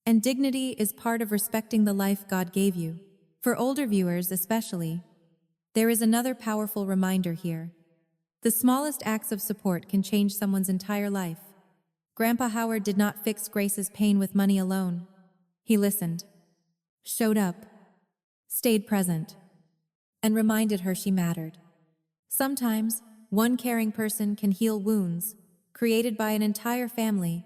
and dignity is part of respecting the life God gave you. For older viewers especially, there is another powerful reminder here. The smallest acts of support can change someone's entire life. Grandpa Howard did not fix Grace's pain with money alone. He listened, showed up, stayed present, and reminded her she mattered. Sometimes, one caring person can heal wounds created by an entire family